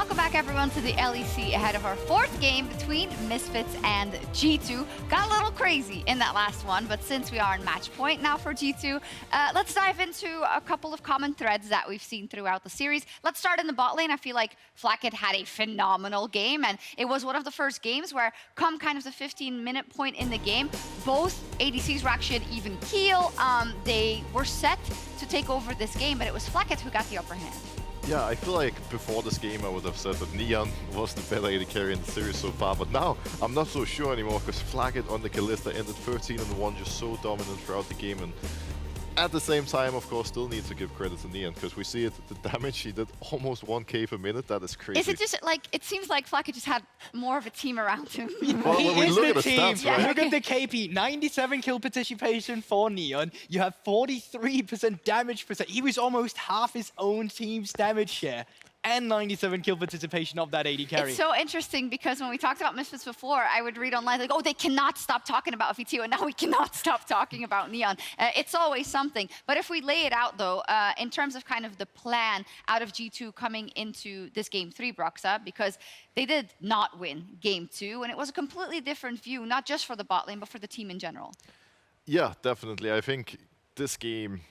Welcome back, everyone, to the LEC ahead of our fourth game between Misfits and G2. Got a little crazy in that last one, but since we are in match point now for G2, let's dive into a couple of common threads that we've seen throughout the series. Let's start in the bot lane. I feel like Flakked had a phenomenal game, and it was one of the first games where, come kind of the 15-minute point in the game, both ADCs were actually an even keel. They were set to take over this game, but it was Flakked who got the upper hand. Yeah, I feel like before this game I would have said that Neon was the better AD carry in the series so far, but now I'm not so sure anymore because Flakked on the Kalista ended 13-1, just so dominant throughout the game, and at the same time, of course, still need to give credit to Neon because we see it, the damage he did, almost 1k per minute. That is crazy. Is it just like, it seems like Flakked just had more of a team around him? Well, when we look at the team. stats, right? Look at the KP, 97 kill participation for Neon. You have 43% damage percent. He was almost half his own team's damage share. And 97 kill participation of that AD carry. It's so interesting because when we talked about Misfits before, I would read online like, oh, they cannot stop talking about Vetheo, and now we cannot stop talking about Neon. It's always something. But if we lay it out, though, in terms of kind of the plan out of G2 coming into this Game 3, Broxah, because they did not win Game 2, and it was a completely different view, not just for the bot lane, but for the team in general. Yeah, definitely. I think this game,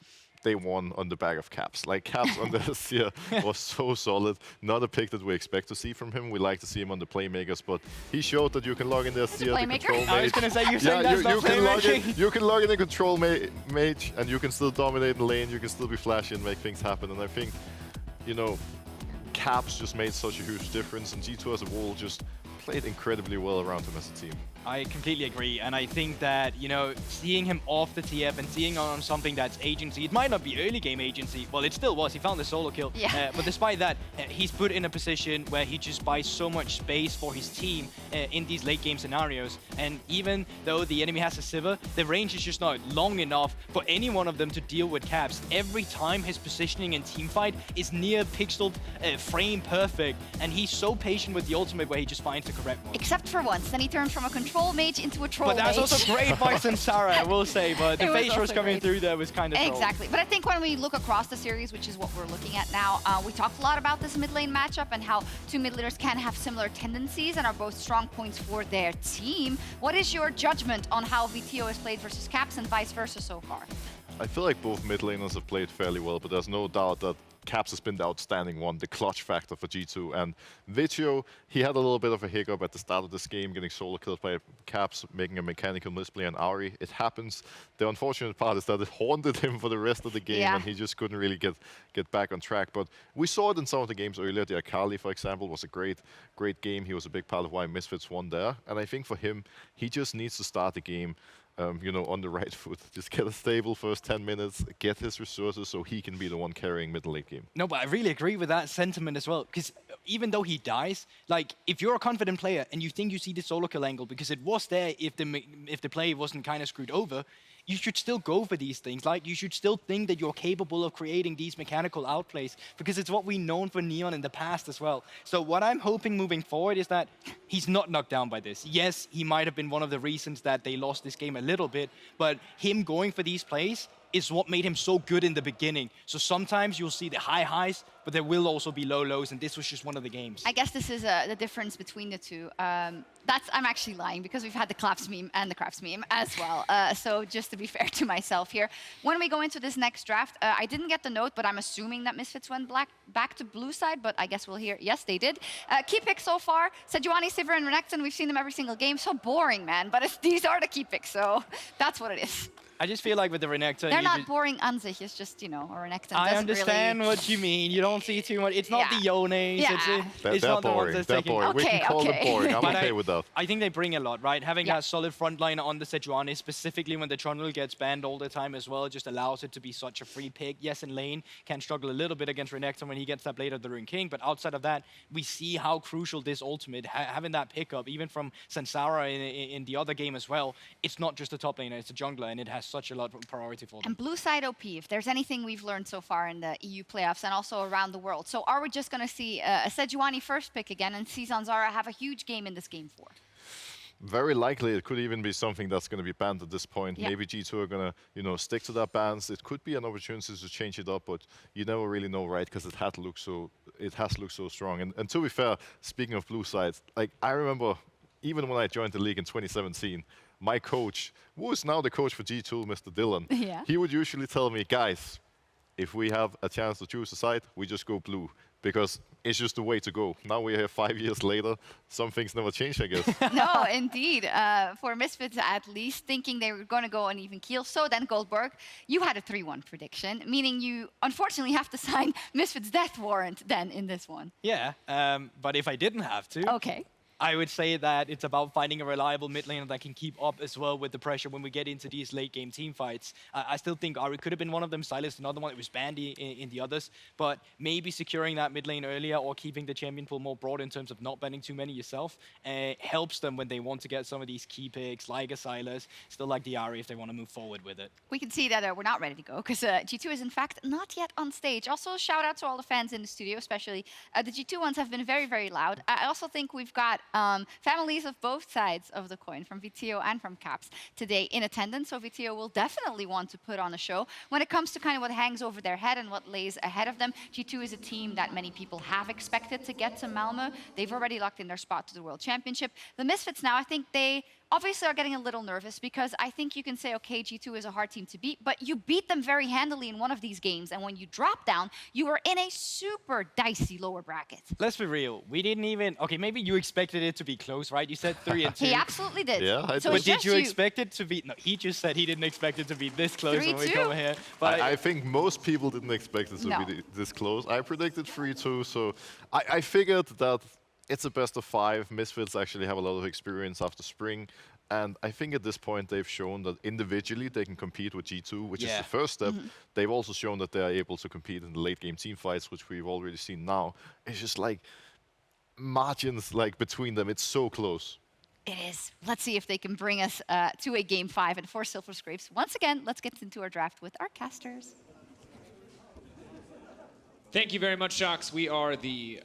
they won on the back of Caps. Like, Caps on this year was so solid. Not a pick that we expect to see from him. We like to see him on the playmakers, but he showed that you can log in there, see the control mage. I was going to say, you're saying that's not playmaking. You can log in the control mage, and you can still dominate the lane. You can still be flashy and make things happen. And I think, you know, Caps just made such a huge difference, and G2 as a whole just played incredibly well around him as a team. I completely agree, and I think that, you know, seeing him off the TF and seeing on something that's agency, it might not be early game agency, well, it still was, he found the solo kill, but despite that, he's put in a position where he just buys so much space for his team in these late game scenarios, and even though the enemy has a Sivir, the range is just not long enough for any one of them to deal with Caps. Every time his positioning and teamfight is near pixel frame perfect, and he's so patient with the ultimate where he just finds the correct one. Except for once, then he turns from a control mage into a troll mage. But that's also great by Zanzarah, I will say, but the phase rush coming through there was kind of Exactly, but I think when we look across the series, which is what we're looking at now, we talked a lot about this mid lane matchup and how two mid laners can have similar tendencies and are both strong points for their team. What is your judgment on how Vetheo has played versus Caps and vice versa so far? I feel like both mid laners have played fairly well, but there's no doubt that Caps has been the outstanding one, the clutch factor for G2. And Vetheo, he had a little bit of a hiccup at the start of this game, getting solo killed by Caps, making a mechanical misplay on Ahri. It happens. The unfortunate part is that it haunted him for the rest of the game, and he just couldn't really get back on track. But we saw it in some of the games earlier. The Akali, for example, was a great game. He was a big part of why Misfits won there. And I think for him, he just needs to start the game you know, on the right foot. Just get a stable first 10 minutes, get his resources so he can be the one carrying mid late game. No, but I really agree with that sentiment as well, because even though he dies, like, if you're a confident player and you think you see the solo kill angle because it was there if the play wasn't kind of screwed over, you should still go for these things. Like, you should still think that you're capable of creating these mechanical outplays, because it's what we've known for Neon in the past as well. So what I'm hoping moving forward is that he's not knocked down by this. Yes, he might have been one of the reasons that they lost this game a little bit, but him going for these plays is what made him so good in the beginning. So sometimes you'll see the high highs, but there will also be low lows, and this was just one of the games. I guess this is the difference between the two. I'm actually lying because we've had the Claps meme and the Craps meme as well. So just to be fair to myself here, when we go into this next draft, I didn't get the note, but I'm assuming that Misfits went back to blue side, but I guess we'll hear, yes, they did. Key picks so far, Sejuani, Sivir, and Renekton. We've seen them every single game. So boring, man, but these are the key picks, so that's what it is. I just feel like with the Renekton... They're not boring an sich, it's just, you know, a Renekton doesn't I understand really... what you mean. You don't see too much. It's not the Yones. It's they're not the ones boring. that's They're taking... boring. We can call them boring. I'm okay with that. I think they bring a lot, right? Having that solid frontline on the Sejuani, specifically when the Trundle gets banned all the time as well, it just allows it to be such a free pick. Yes, in lane, can struggle a little bit against Renekton when he gets that Blade of the Rune King, but outside of that, we see how crucial this ultimate, having that pickup, even from Zanzarah in the other game as well, it's not just a top laner, it's a jungler, and it has such a lot of priority for them. And blue side OP, if there's anything we've learned so far in the EU playoffs and also around the world. So are we just going to see a Sejuani first pick again and see Zanzarah have a huge game in this game 4? very likely it could even be something that's going to be banned at this point. Yeah. Maybe G2 are going to, stick to their bans. It could be an opportunity to change it up, but you never really know, right? Because it has looked so strong. And to be fair, speaking of blue sides, like I remember even when I joined the league in 2017, my coach, who is now the coach for G2, Mr. Dylan, he would usually tell me, guys, if we have a chance to choose a side, we just go blue. Because it's just the way to go. Now we're here 5 years later. Some things never change, I guess. No, indeed. For Misfits, at least, thinking they were going to go an even keel. So then, Guldborg, you had a 3-1 prediction, meaning you unfortunately have to sign Misfits' death warrant then in this one. Yeah, but if I didn't have to, Okay. I would say that it's about finding a reliable mid laner that can keep up as well with the pressure when we get into these late game team fights. I still think Ari could have been one of them, Silas another one, it was Bandy in the others, but maybe securing that mid lane earlier or keeping the champion pool more broad in terms of not banning too many yourself helps them when they want to get some of these key picks like a Silas, still like the Ari if they want to move forward with it. We can see that we're not ready to go because G2 is in fact not yet on stage. Also, shout out to all the fans in the studio, especially the G2 ones have been very, very loud. I also think we've got families of both sides of the coin, from Vetheo and from Caps, today in attendance. So Vetheo will definitely want to put on a show. When it comes to kind of what hangs over their head and what lays ahead of them, G2 is a team that many people have expected to get to Malmö. They've already locked in their spot to the World Championship. The Misfits now, I think they obviously are getting a little nervous because I think you can say, okay, G2 is a hard team to beat, but you beat them very handily in one of these games, and when you drop down, you were in a super dicey lower bracket. Let's be real, we didn't even, okay, maybe you expected it to be close, right? You said 3 and 2. He absolutely did. Yeah, I so did. But did you expect it to be, no, he just said he didn't expect it to be this close when we 3-2. come here. But I think most people didn't expect it to be this close. I predicted 3-2, so I figured that it's a best of 5. Misfits actually have a lot of experience after spring. And I think at this point they've shown that individually they can compete with G2, which is the first step. They've also shown that they are able to compete in the late game team fights, which we've already seen now. It's just like margins like between them, it's so close. It is. Let's see if they can bring us to a game 5 and 4 Silver Scrapes. Once again, let's get into our draft with our casters. Thank you very much, Sjokz. We are the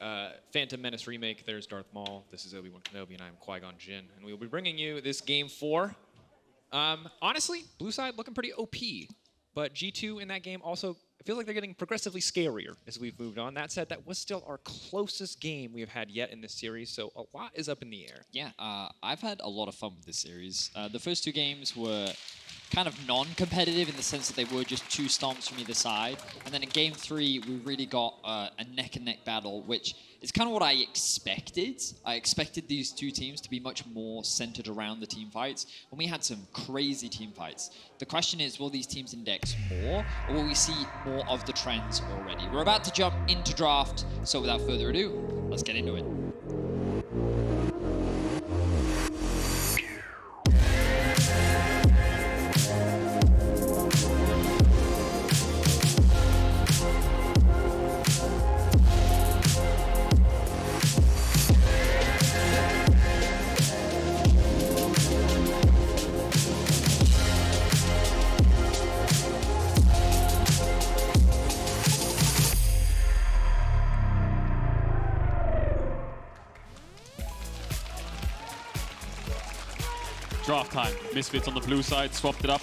Phantom Menace remake. There's Darth Maul. This is Obi-Wan Kenobi, and I am Qui-Gon Jinn. And we will be bringing you this game 4. Honestly, blue side looking pretty OP. But G2 in that game also, it feels like they're getting progressively scarier as we've moved on. That said, that was still our closest game we have had yet in this series, so a lot is up in the air. Yeah, I've had a lot of fun with this series. The first 2 games were kind of non-competitive in the sense that they were just 2 stomps from either side. And then in game 3, we really got a neck-and-neck battle, which is kind of what I expected. I expected these 2 teams to be much more centered around the team fights, and we had some crazy team fights. The question is, will these teams index more, or will we see more of the trends already? We're about to jump into draft, so without further ado, let's get into it. Draft time. Misfits on the blue side swapped it up.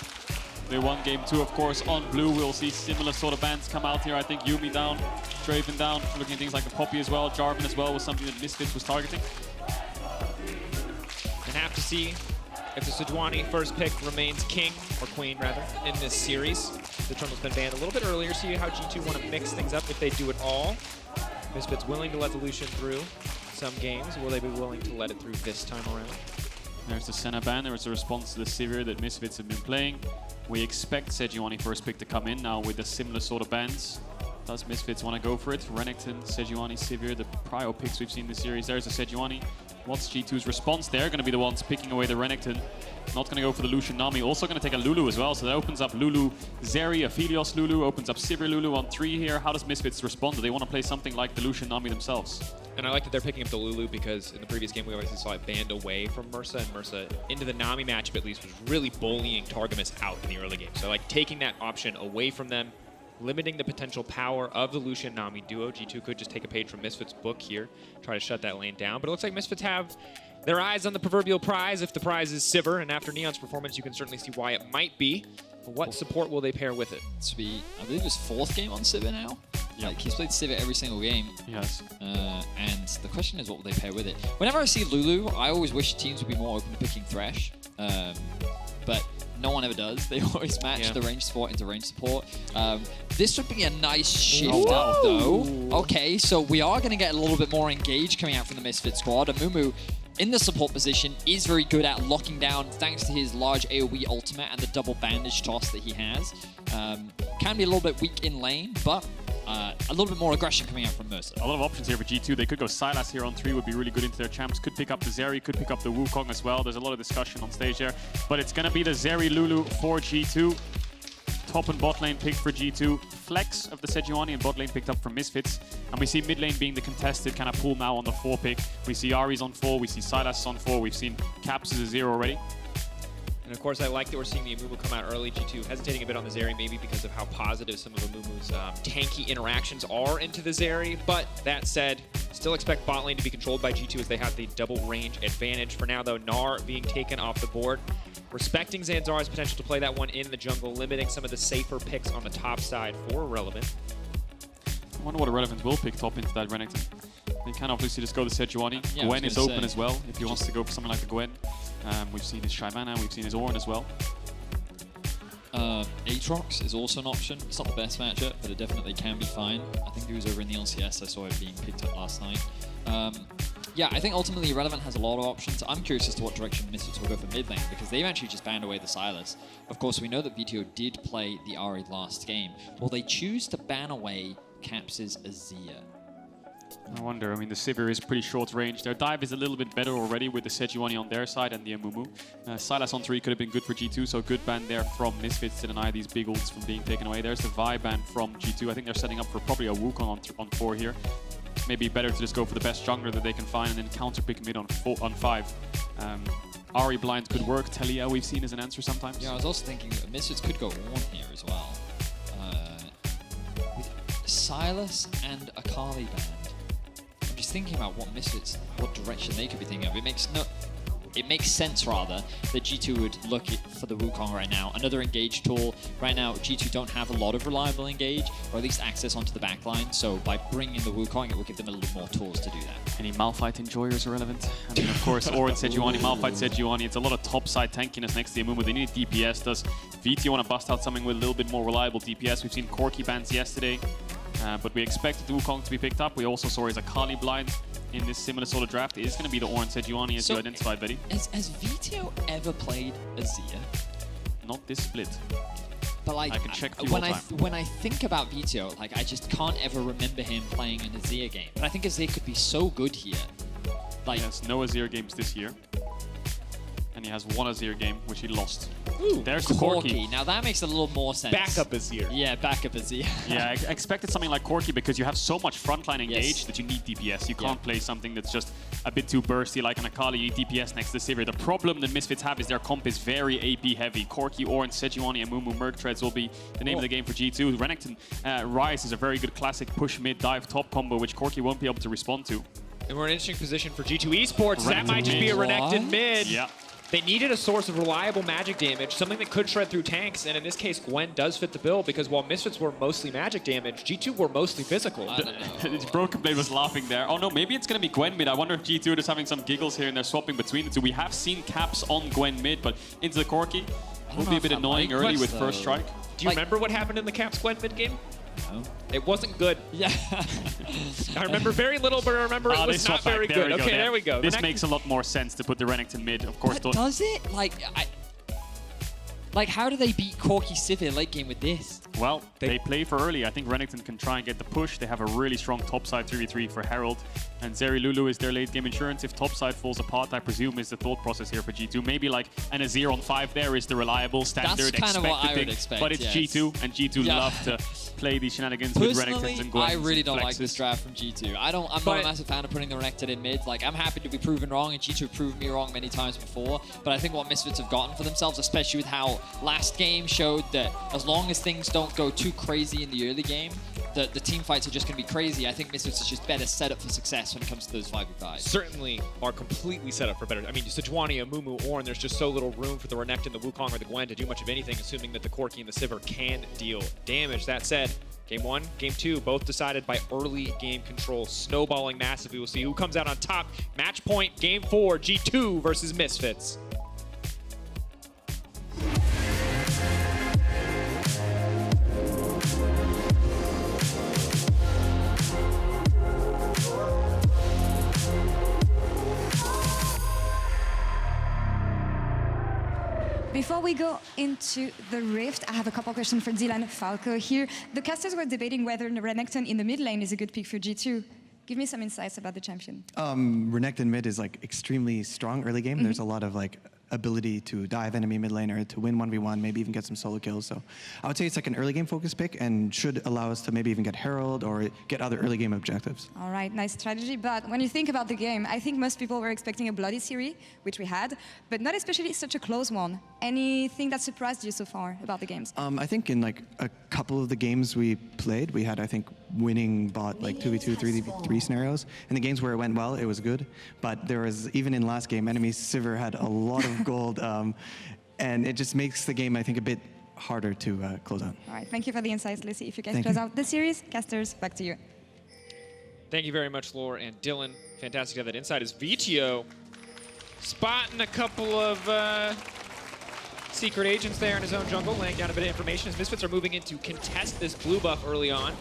They won game 2, of course, on blue. We'll see similar sort of bans come out here. I think Yuumi down, Draven down. Looking at things like the Poppy as well. Jarvan as well was something that Misfits was targeting. And have to see if the Sejuani first pick remains king, or queen rather, in this series. The Trundle's been banned a little bit earlier. See how G2 want to mix things up if they do it all. Misfits willing to let the Lucian through some games. Will they be willing to let it through this time around? There's the Senna ban. There was a response to the Sivir that Misfits have been playing. We expect Sejuani first pick to come in now with the similar sort of bans. Does Misfits want to go for it? Renekton, Sejuani, Sivir, the prior picks we've seen in the series. There's a Sejuani. What's G2's response? They're going to be the ones picking away the Renekton. Not going to go for the Lucian Nami. Also going to take a Lulu as well. So that opens up Lulu Zeri, Aphelios Lulu. Opens up Sivir Lulu on 3 here. How does Misfits respond? Do they want to play something like the Lucian Nami themselves? And I like that they're picking up the Lulu because in the previous game we obviously saw it banned away from Mersa, and Mersa into the Nami matchup at least was really bullying Targamas out in the early game. So like taking that option away from them, limiting the potential power of the Lucian Nami duo. G2 could just take a page from Misfits' book here, try to shut that lane down. But it looks like Misfits have their eyes on the proverbial prize if the prize is Sivir, and after Neon's performance, you can certainly see why it might be. But what support will they pair with it? This will be, I believe, his 4th game on Sivir now. Like, he's played Sivir every single game. Yes. And the question is, what will they pair with it? Whenever I see Lulu, I always wish teams would be more open to picking Thresh. But no one ever does. They always match the range support into range support. This would be a nice shift up, though. Okay, so we are going to get a little bit more engaged coming out from the Misfit squad. Amumu, in the support position, is very good at locking down thanks to his large AoE ultimate and the double bandage toss that he has. Can be a little bit weak in lane, but a little bit more aggression coming out from Mersa. A lot of options here for G2. They could go Sylas here on 3, would be really good into their champs. Could pick up the Zeri, could pick up the Wukong as well. There's a lot of discussion on stage there. But it's going to be the Zeri Lulu for G2. Top and bot lane picked for G2. Flex of the Sejuani and bot lane picked up from Misfits. And we see mid lane being the contested kind of pool now on the 4 pick. We see Ari's on 4, we see Sylas on 4, we've seen Caps as a 0 already. And of course, I like that we're seeing the Amumu come out early. G2 hesitating a bit on the Zeri, maybe because of how positive some of Amumu's tanky interactions are into the Zeri. But that said, still expect bot lane to be controlled by G2 as they have the double range advantage. For now, though, Gnar being taken off the board. Respecting Zanzarah's potential to play that one in the jungle, limiting some of the safer picks on the top side for Relevant. I wonder what Irrelevant will pick top into that Renekton. They can obviously just go to Sejuani. Yeah, Gwen is open as well, if he wants to go for something like the Gwen. We've seen his Shyvana, we've seen his Ornn as well. Aatrox is also an option. It's not the best matchup, but it definitely can be fine. I think he was over in the LCS. I saw it being picked up last night. Yeah, I think ultimately Relevant has a lot of options. I'm curious as to what direction Misfits will go for mid lane, because they've actually just banned away the Sylas. Of course, we know that Vetheo did play the Ahri last game. Will they choose to ban away Caps' Azir? I wonder. I mean, the Sivir is pretty short range. Their dive is a little bit better already with the Sejuani on their side and the Amumu. Sylas on 3 could have been good for G2, so good ban there from Misfits to deny these big ults from being taken away. There's the Vi ban from G2. I think they're setting up for probably a Wukong on 4 here. Maybe better to just go for the best jungler that they can find and then counter pick mid on 5. Ahri blind could work. Talia we've seen as an answer sometimes. Yeah, I was also thinking that Misfits could go Ornn here as well. With Sylas and a Kali band. I'm just thinking about what direction they could be thinking of. It makes sense rather that G2 would look for the Wukong right now. Another engage tool. Right now, G2 don't have a lot of reliable engage, or at least access onto the backline. So by bringing in the Wukong, it will give them a little more tools to do that. Any Malphite enjoyers are relevant. I mean, of course, Ornn, Sejuani, Malphite, Sejuani. It's a lot of top-side tankiness next to Amumu. They need DPS. Does Vetheo want to bust out something with a little bit more reliable DPS? We've seen Corki bans yesterday, but we expected the Wukong to be picked up. We also saw his Akali blind in this similar sort of draft. It is going to be the Ornn Sejuani as you identified, Betty. Has Vetheo ever played Azir? Not this split. But like, I can check for you when I think about Vetheo, like I just can't ever remember him playing an Azir game. But I think Azir could be so good here. Like, he has no Azir games this year. And he has one Azir game, which he lost. Ooh, there's the Corki. Now that makes a little more sense. Backup Azir. Yeah, backup Azir. Yeah, I expected something like Corki because you have so much frontline engage that you need DPS. You can't play something that's just a bit too bursty like an Akali. You need DPS next to Sivir. The problem that Misfits have is their comp is very AP heavy. Corki, Ornn, Sejuani, Amumu, Merc Treads will be the name of the game for G2. Renekton Rise is a very good classic push mid dive top combo which Corki won't be able to respond to. And we're in an interesting position for G2 Esports. That might just be a Renekton mid. Yeah. They needed a source of reliable magic damage, something that could shred through tanks, and in this case, Gwen does fit the bill because while Misfits were mostly magic damage, G2 were mostly physical. BrokenBlade was laughing there. Oh no, maybe it's going to be Gwen mid. I wonder if G2 is having some giggles here and they're swapping between the two. We have seen Caps on Gwen mid, but into the Corki will be a bit annoying early with first strike. Do you remember what happened in the Caps Gwen mid game? No. It wasn't good. Yeah. I remember very little, but I remember it was not very good. Okay, there we go. This makes a lot more sense to put the Renekton mid, of course. But does it? Like, how do they beat Corki Sivir late game with this? Well, they play for early. I think Renekton can try and get the push. They have a really strong topside 3v3 for Herald. And Zeri Lulu is their late game insurance. If topside falls apart, I presume is the thought process here for G2. Maybe like an Azir on 5 there is the reliable, standard, That's kind of what I would expect, but it's G2, and G2 love to play these shenanigans with Renektons and Gwens. I really don't like this draft from G2. I'm not a massive fan of putting the Renekton in mid. Like, I'm happy to be proven wrong, and G2 have proven me wrong many times before. But I think what Misfits have gotten for themselves, especially with how last game showed that as long as things don't go too crazy in the early game, the team fights are just going to be crazy. I think Misfits is just better set up for success when it comes to those 5v5s. Certainly are completely set up for better. I mean, Sejuani, Amumu, Ornn, there's just so little room for the Renekton, the Wukong, or the Gwen to do much of anything, assuming that the Corki and the Sivir can deal damage. That said, Game 1, Game 2, both decided by early game control, snowballing massively. We'll see who comes out on top. Match point, Game 4, G2 versus Misfits. Before we go into the Rift, I have a couple questions for Dylan Falco here. The casters were debating whether Renekton in the mid lane is a good pick for G2. Give me some insights about the champion. Renekton mid is like extremely strong early game. There's a lot of like ability to dive enemy mid laner, to win 1v1, maybe even get some solo kills. So I would say it's like an early game focus pick and should allow us to maybe even get Herald or get other early game objectives. All right, nice strategy. But when you think about the game, I think most people were expecting a bloody series, which we had, but not especially such a close one. Anything that surprised you so far about the games? I think in like a couple of the games we played, we had, I think, winning bot like 2v2, 3v3 scenarios. In the games where it went well, it was good. But there was, even in last game, enemy Sivir had a lot of gold. And it just makes the game, I think, a bit harder to close out. All right, thank you for the insights, Lucy. If you guys close out the series, casters, back to you. Thank you very much, Laure and Dylan. Fantastic to have that insight. Is Vetheo spotting a couple of secret agents there in his own jungle, laying down a bit of information as Misfits are moving in to contest this blue buff early on.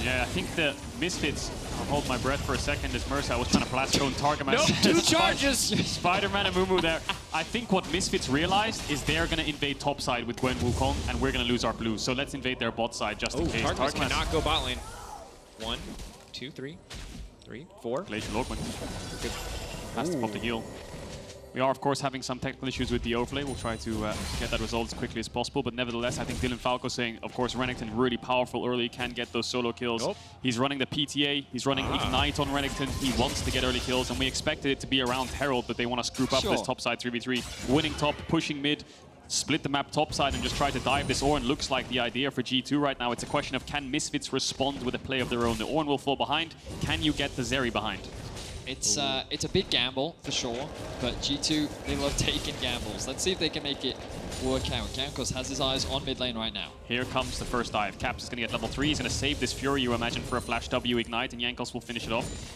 Yeah, I think the Misfits, I'll hold my breath for a second as Mersa was trying to blast cone Targamas. Nope, 2 charges! Spider-Man and Amumu there. I think what Misfits realized is they're going to invade top side with Gwen Wukong, and we're going to lose our blue. So let's invade their bot side just in case. Targamas cannot go bot lane. 1, 2, 3, 4. Glacial Oakman. Good. Has to pop the heal. We are, of course, having some technical issues with the overlay. We'll try to get that resolved as quickly as possible. But nevertheless, I think Dylan Falco saying, of course, Renekton really powerful early, can get those solo kills. Nope. He's running the PTA. He's running Ignite on Renekton. He wants to get early kills. And we expected it to be around Herald, but they want to group up this top side 3v3. Winning top, pushing mid, split the map top side and just try to dive this Ornn. Looks like the idea for G2 right now. It's a question of can Misfits respond with a play of their own. The Ornn will fall behind. Can you get the Zeri behind? It's a big gamble, for sure, but G2, they love taking gambles. Let's see if they can make it work out. Jankos has his eyes on mid lane right now. Here comes the first dive. Caps is going to get level 3. He's going to save this Fury, you imagine, for a Flash W Ignite, and Jankos will finish it off.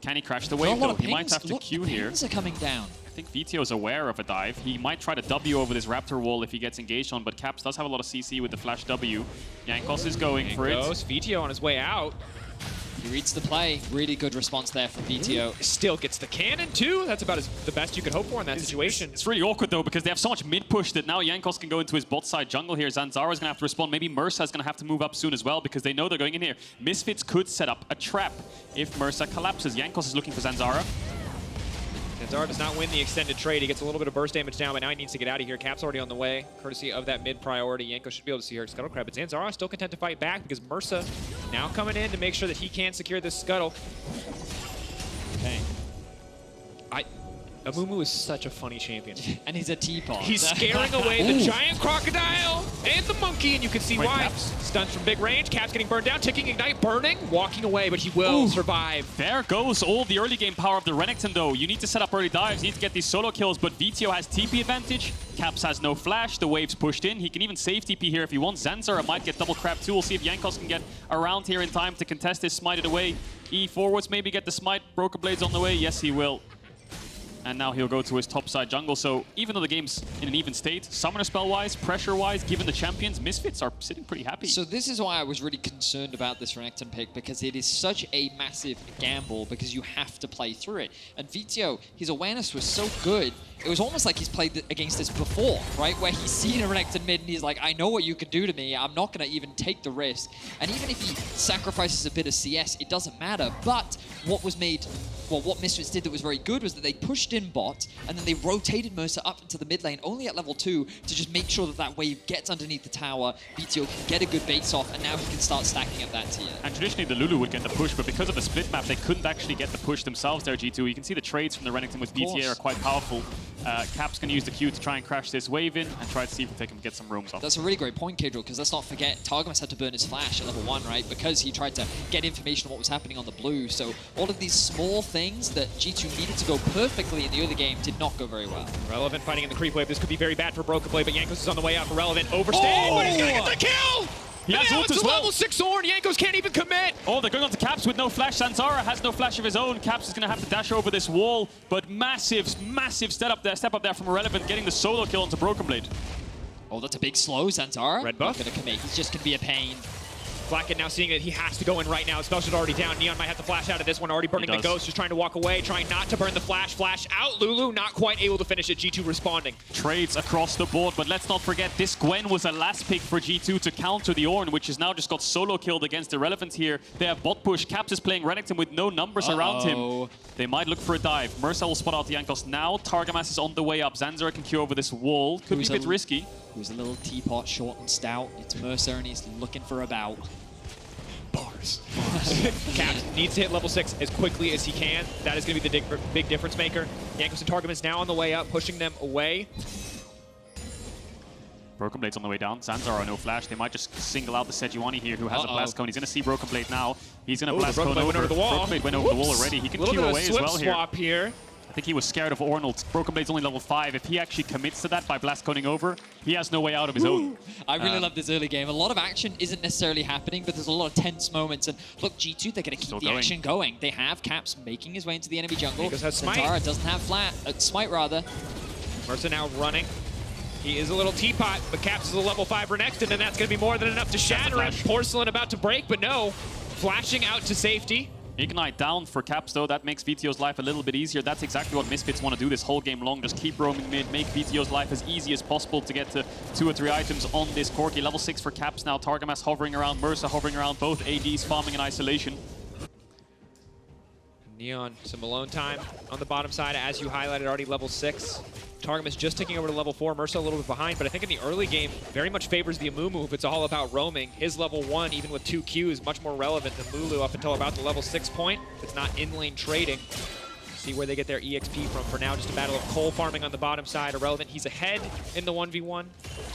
Can he crash the wave, though? He might have to Q here. Pings are coming down. I think Vetheo's aware of a dive. He might try to W over this Raptor wall if he gets engaged on, but Caps does have a lot of CC with the Flash W. Jankos is going for it. Vetheo on his way out. He reads the play. Really good response there from Vetheo. Still gets the cannon, too. That's about the best you could hope for in that situation. It's really awkward, though, because they have so much mid-push that now Jankos can go into his bot side jungle here. Zanzarah is going to have to respond. Maybe Mersa is going to have to move up soon as well, because they know they're going in here. Misfits could set up a trap if Mersa collapses. Jankos is looking for Zanzarah. Zanzarah does not win the extended trade. He gets a little bit of burst damage down, but now he needs to get out of here. Cap's already on the way, courtesy of that mid priority. Jankos should be able to see her Scuttle Crab, but Zanzarah still content to fight back because Mersa now coming in to make sure that he can secure this Scuttle. Okay. Amumu is such a funny champion. And he's a teapot. He's scaring away the giant crocodile and the monkey, and you can see why. Stunts from big range. Cap's getting burned down, ticking Ignite, burning, walking away, but he will survive. There goes all the early game power of the Renekton, though. You need to set up early dives, you need to get these solo kills, but Vetheo has TP advantage. Caps has no flash, the wave's pushed in. He can even save TP here if he wants. Zanzarah might get double crab too. We'll see if Jankos can get around here in time to contest this, smite it away. E forwards, maybe get the smite. BrokenBlade's on the way. Yes, he will. And now he'll go to his topside jungle. So even though the game's in an even state, summoner spell-wise, pressure-wise, given the champions, Misfits are sitting pretty happy. So this is why I was really concerned about this Renekton pick, because it is such a massive gamble, because you have to play through it. And Vetheo, his awareness was so good, it was almost like he's played against this before, right? Where he's seen a Renekton mid and he's like, I know what you can do to me, I'm not going to even take the risk. And even if he sacrifices a bit of CS, it doesn't matter. But what was made... Well, what Misfits did that was very good was that they pushed in bot, and then they rotated Mersa up into the mid lane, only at level 2, to just make sure that that wave gets underneath the tower. Vetheo can get a good base off, and now he can start stacking up that tier. And traditionally, the Lulu would get the push, but because of the split map, they couldn't actually get the push themselves there, G2. You can see the trades from the Renekton with BTA are quite powerful. Cap's going to use the Q to try and crash this wave in and try to see if they can get some roams off. That's a really great point, Caedrel, because let's not forget, Targamas had to burn his flash at level 1, right? Because he tried to get information on what was happening on the blue. So all of these small things that G2 needed to go perfectly in the early game did not go very well. Relevant fighting in the creep wave. This could be very bad for BrokenBlade, but Jankos is on the way out for Relevant. Overstaying, but he's going to get the kill! He has now ult it's as a well. level 6 Ornn. Jankos can't even commit. Oh, they're going on to Caps with no flash. Zanzarah has no flash of his own. Caps is going to have to dash over this wall, but massive step up there from Irrelevant, getting the solo kill onto BrokenBlade. Oh, that's a big slow, Zanzarah. Red buff. Not going to commit. He's just going to be a pain. Flakked now seeing that he has to go in right now. Spell shot already down. Neon might have to flash out of this one. Already burning the ghost. Just trying to walk away. Trying not to burn the flash. Flash out. Lulu not quite able to finish it. G2 responding. Trades across the board, but let's not forget this Gwen was a last pick for G2 to counter the Ornn, which has now just got solo killed against Irrelevant here. They have bot push. Caps is playing Renekton with no numbers around him. They might look for a dive. Mersa will spot out the Jankos now. Targamas is on the way up. Zanzarah can queue over this wall. Could be a bit risky. Who's a little teapot, short and stout. It's Mersa and he's looking for a bout. Bars. Caps needs to hit level 6 as quickly as he can. That is going to be the big difference maker. Jankos and Targamas now on the way up, pushing them away. BrokenBlade's on the way down. Zanzarah no flash. They might just single out the Sejuani here, who has a blast cone. He's going to see BrokenBlade now. He's going to blast cone over. Went over the wall. BrokenBlade went over the wall already. He can queue away as well here. Swap here. I think he was scared of Ornn. BrokenBlade's only level 5. If he actually commits to that by blast coning over, he has no way out of his own. I really love this early game. A lot of action isn't necessarily happening, but there's a lot of tense moments. And look, G2, they're going to keep the action going. They have Caps making his way into the enemy jungle. Zanzarah doesn't have smite rather. Mersa now running. He is a little teapot, but Caps is a level 5 Renekton, and that's going to be more than enough to shatter him. Porcelain about to break, but no. Flashing out to safety. Ignite down for Caps, though. That makes Vetheo's life a little bit easier. That's exactly what Misfits want to do this whole game long. Just keep roaming mid, make Vetheo's life as easy as possible to get to 2 or 3 items on this Corki. Level 6 for Caps now. Targamas hovering around, Mersa hovering around, both ADs farming in isolation. Neon, some alone time on the bottom side, as you highlighted, already level 6. Targamas just taking over to level 4. Mersa a little bit behind, but I think in the early game, very much favors the Amumu if it's all about roaming. His level 1, even with 2 Qs, much more relevant than Lulu up until about the level 6 point. If it's not in-lane trading. See where they get their EXP from. For now, just a battle of coal farming on the bottom side. Irrelevant, he's ahead in the 1v1,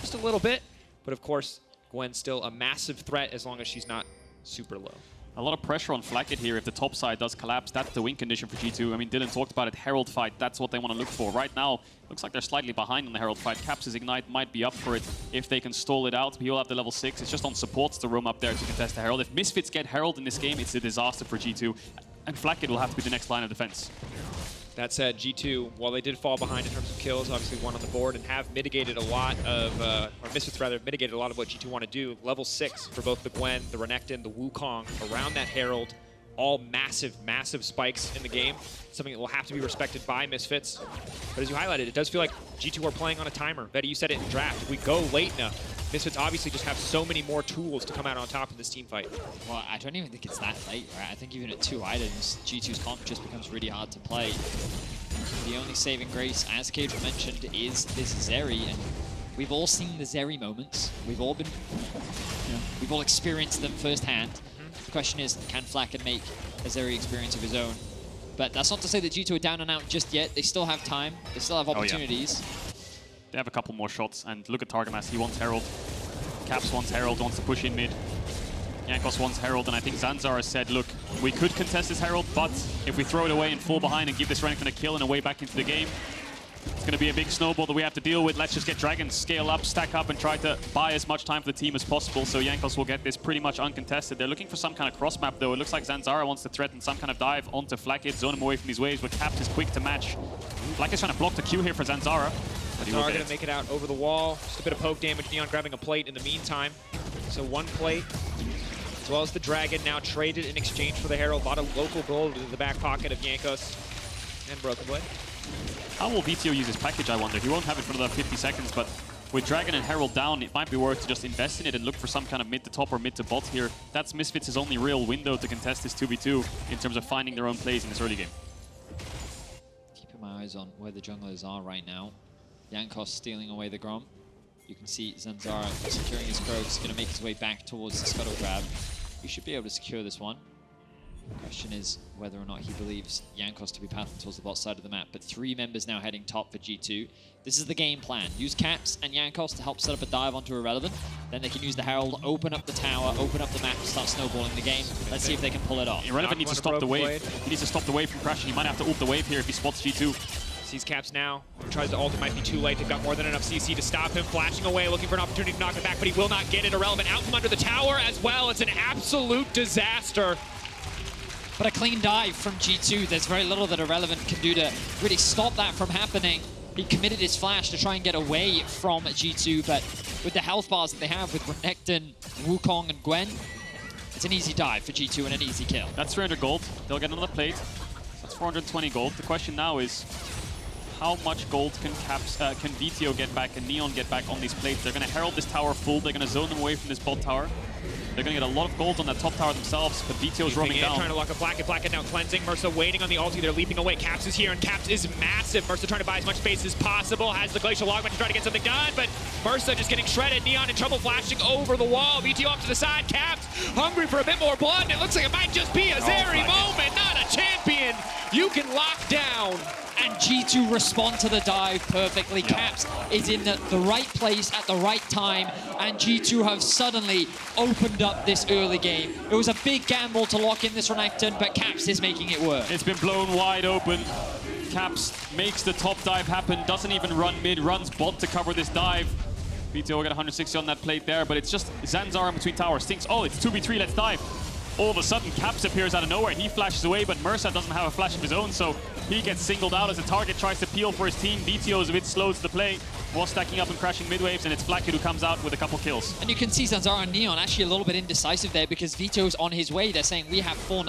just a little bit. But of course, Gwen's still a massive threat as long as she's not super low. A lot of pressure on Flakked here. If the top side does collapse, that's the win condition for G2. I mean, Dylan talked about it, Herald fight, that's what they want to look for. Right now, looks like they're slightly behind on the Herald fight. Caps' Ignite might be up for it if they can stall it out. He will have the level 6. It's just on supports to roam up there to contest the Herald. If Misfits get Herald in this game, it's a disaster for G2. And Flakked will have to be the next line of defense. That said, G2, while they did fall behind in terms of kills, obviously one on the board, and have mitigated a lot of, or Misfits rather, mitigated a lot of what G2 want to do. Level 6 for both the Gwen, the Renekton, the Wukong, around that Herald. All massive, massive spikes in the game. Something that will have to be respected by Misfits. But as you highlighted, it does feel like G2 are playing on a timer. Vedi, you said it in draft. If we go late enough, Misfits obviously just have so many more tools to come out on top in this team fight. Well, I don't even think it's that late, right? I think even at 2 items, G2's comp just becomes really hard to play. The only saving grace, as Caedrel mentioned, is this Zeri, and we've all seen the Zeri moments. We've all been, we've all experienced them firsthand. The question is, can Flakked make a Zeri experience of his own? But that's not to say that G2 are down and out just yet. They still have time. They still have opportunities. They have a couple more shots, and look at Targamas. He wants Herald. Caps wants Herald, wants to push in mid. Jankos wants Herald, and I think Zanzarah said, look, we could contest this Herald, but if we throw it away and fall behind and give this Renekton a kill and a way back into the game, it's going to be a big snowball that we have to deal with. Let's just get Dragons, scale up, stack up, and try to buy as much time for the team as possible, so Jankos will get this pretty much uncontested. They're looking for some kind of cross-map, though. It looks like Zanzarah wants to threaten some kind of dive onto Flakked, zone him away from these waves, but Caps is quick to match. Flakked's trying to block the Q here for Zanzarah. Zanzarah going to make it out over the wall. Just a bit of poke damage. Neon grabbing a plate in the meantime. So 1 plate, as well as the Dragon, now traded in exchange for the Herald. A lot of local gold in the back pocket of Jankos and BrokenBlade. How will Vetheo use his package, I wonder? He won't have it for another 50 seconds, but with Dragon and Herald down, it might be worth to just invest in it and look for some kind of mid to top or mid to bot here. That's Misfits' only real window to contest this 2v2 in terms of finding their own plays in this early game. Keeping my eyes on where the junglers are right now. Jankos stealing away the Grom. You can see Zanzarah securing his Croaks, going to make his way back towards the Scuttle Grab. He should be able to secure this one. Question is whether or not he believes Jankos to be pathing towards the bot side of the map, but 3 members now heading top for G2. This is the game plan. Use Caps and Jankos to help set up a dive onto Irrelevant. Then they can use the Herald, open up the tower, open up the map, start snowballing the game. Let's see if they can pull it off. Irrelevant needs to stop the wave. He needs to stop the wave from crashing. He might have to ult the wave here if he spots G2. Sees Caps now. Tries to ult, it might be too late. They've got more than enough CC to stop him. Flashing away, looking for an opportunity to knock it back, but he will not get it. Irrelevant out from under the tower as well. It's an absolute disaster. But a clean dive from G2. There's very little that Irrelevant can do to really stop that from happening. He committed his flash to try and get away from G2, but with the health bars that they have with Renekton, Wukong, and Gwen, it's an easy dive for G2 and an easy kill. That's 300 gold. They'll get another plate. That's 420 gold. The question now is, how much gold can Vetheo get back and Neon get back on these plates? They're going to herald this tower full. They're going to zone them away from this bot tower. They're going to get a lot of gold on that top tower themselves, but Veteo's roaming down. Trying to lock up Flakked. Flakked now cleansing. Mersa waiting on the ulti. They're leaping away. Caps is here, and Caps is massive. Mersa trying to buy as much space as possible. Has the Glacial Logman to try to get something done, but Mersa just getting shredded. Neon in trouble, flashing over the wall. Vetheo off to the side. Caps hungry for a bit more blood, and it looks like it might just be a Zeri moment. Not a champion you can lock down. And G2 respond to the dive perfectly. Caps is in the right place at the right time, and G2 have suddenly opened up this early game. It was a big gamble to lock in this Renekton, but Caps is making it work. It's been blown wide open. Caps makes the top dive happen, doesn't even run mid, runs bot to cover this dive. Vetheo will get 160 on that plate there, but it's just Zanzarah in between towers. Thinks, oh, it's 2v3, let's dive. All of a sudden, Caps appears out of nowhere. He flashes away, but Mersa doesn't have a flash of his own, so he gets singled out as the target tries to peel for his team. Vetheo is a bit slow to the play, while stacking up and crashing mid waves, and it's Flakked who comes out with a couple kills. And you can see Zanzarah and Neon actually a little bit indecisive there because Veteo's on his way. They're saying, we have 4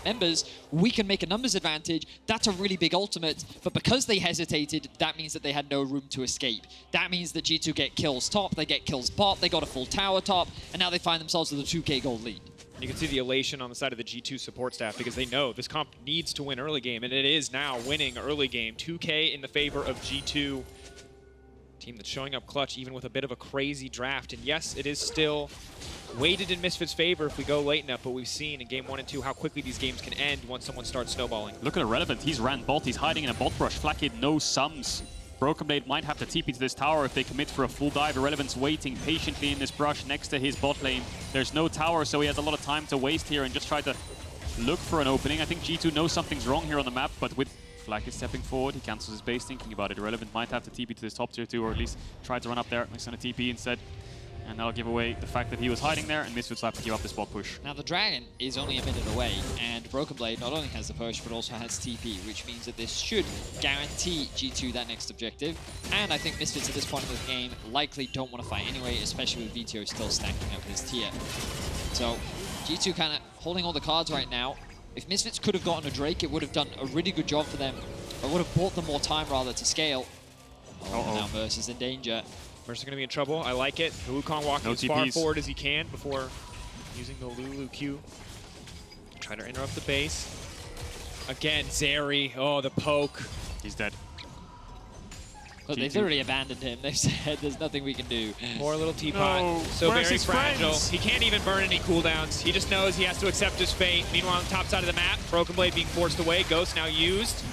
members, we can make a numbers advantage. That's a really big ultimate, but because they hesitated, that means that they had no room to escape. That means that G2 get kills top, they get kills bot, they got a full tower top, and now they find themselves with a 2k gold lead. You can see the elation on the side of the G2 support staff because they know this comp needs to win early game, and it is now winning early game. 2K in the favor of G2. Team that's showing up clutch even with a bit of a crazy draft. And yes, it is still weighted in Misfits' favor if we go late enough, but we've seen in game 1 and 2 how quickly these games can end once someone starts snowballing. Look at Irrelevant. He's ran bot. He's hiding in a bot brush. Flakked, no sums. BrokenBlade might have to TP to this tower if they commit for a full dive. Irrelevant's waiting patiently in this brush next to his bot lane. There's no tower, so he has a lot of time to waste here and just try to look for an opening. I think G2 knows something's wrong here on the map, but with Flakked stepping forward, he cancels his base, thinking about it. Irrelevant might have to TP to this top tier 2, or at least try to run up there. He's going to TP instead. And that'll give away the fact that he was hiding there, and Misfits will have to give up the spot push. Now the Dragon is only a minute away, and BrokenBlade not only has the push, but also has TP, which means that this should guarantee G2 that next objective. And I think Misfits at this point in the game likely don't want to fight anyway, especially with Vetheo still stacking up his tier. So G2 kind of holding all the cards right now. If Misfits could have gotten a Drake, it would have done a really good job for them. It would have bought them more time rather to scale. Now Mersa's in danger. Mersa's going to be in trouble. I like it. Wukong walking as far forward as he can before using the Lulu Q. Try to interrupt the base. Again, Zeri. Oh, the poke. He's dead. But they've already abandoned him. They've said there's nothing we can do. Poor little teapot. No, so very fragile. He can't even burn any cooldowns. He just knows he has to accept his fate. Meanwhile, on the top side of the map, BrokenBlade being forced away. Ghost now used.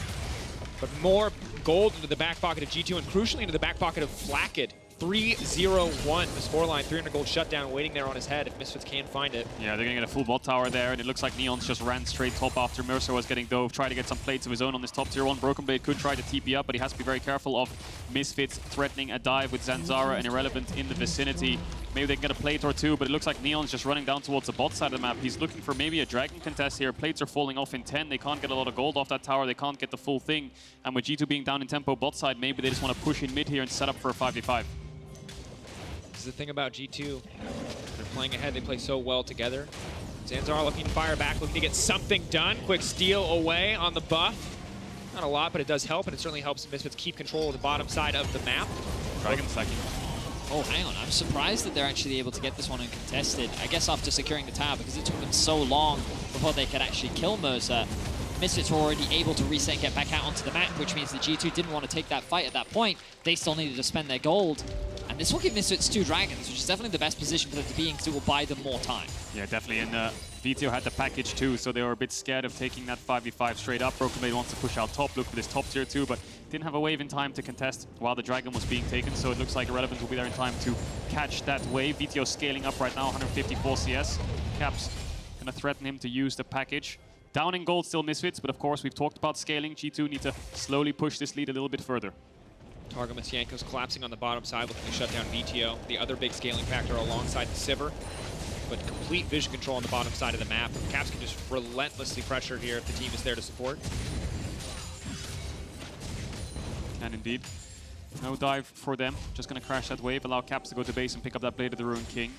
But more gold into the back pocket of G2 and crucially into the back pocket of Flakked. 3-0-1, the scoreline, 300 gold shutdown waiting there on his head if Misfits can find it. Yeah, they're going to get a full bot tower there, and it looks like Neon's just ran straight top after Mersa was getting dove, try to get some plates of his own on this top tier 1. BrokenBlade could try to TP up, but he has to be very careful of Misfits threatening a dive with Zanzarah and Irrelevant in the vicinity. Maybe they can get a plate or two, but it looks like Neon's just running down towards the bot side of the map. He's looking for maybe a Dragon contest here. Plates are falling off in 10. They can't get a lot of gold off that tower. They can't get the full thing. And with G2 being down in tempo bot side, maybe they just want to push in mid here and set up for a 5v5. The thing about G2, they're playing ahead, they play so well together. Zanzarah looking to fire back, looking to get something done. Quick steal away on the buff. Not a lot, but it does help, and it certainly helps the Misfits keep control of the bottom side of the map. Dragon second. Oh, hang on. I'm surprised that they're actually able to get this one uncontested. I guess after securing the tower, because it took them so long before they could actually kill Mersa. Misfits were already able to reset and get back out onto the map, which means the G2 didn't want to take that fight at that point. They still needed to spend their gold. And And this will give Misfits 2 dragons, which is definitely the best position for them to be in because it will buy them more time. Yeah, definitely. And Vetheo had the package too, so they were a bit scared of taking that 5v5 straight up. BrokenBlade wants to push out top, look for this top tier 2, but didn't have a wave in time to contest while the dragon was being taken, so it looks like Irrelevant will be there in time to catch that wave. Vetheo scaling up right now, 154 CS. Caps gonna threaten him to use the package. Down in gold still Misfits, but of course we've talked about scaling. G2 need to slowly push this lead a little bit further. Targamas, Jankos collapsing on the bottom side, looking to shut down Vetheo. The other big scaling factor alongside the Sivir, but complete vision control on the bottom side of the map. Caps can just relentlessly pressure here if the team is there to support. And indeed, no dive for them. Just gonna crash that wave, allow Caps to go to base and pick up that Blade of the Ruined King.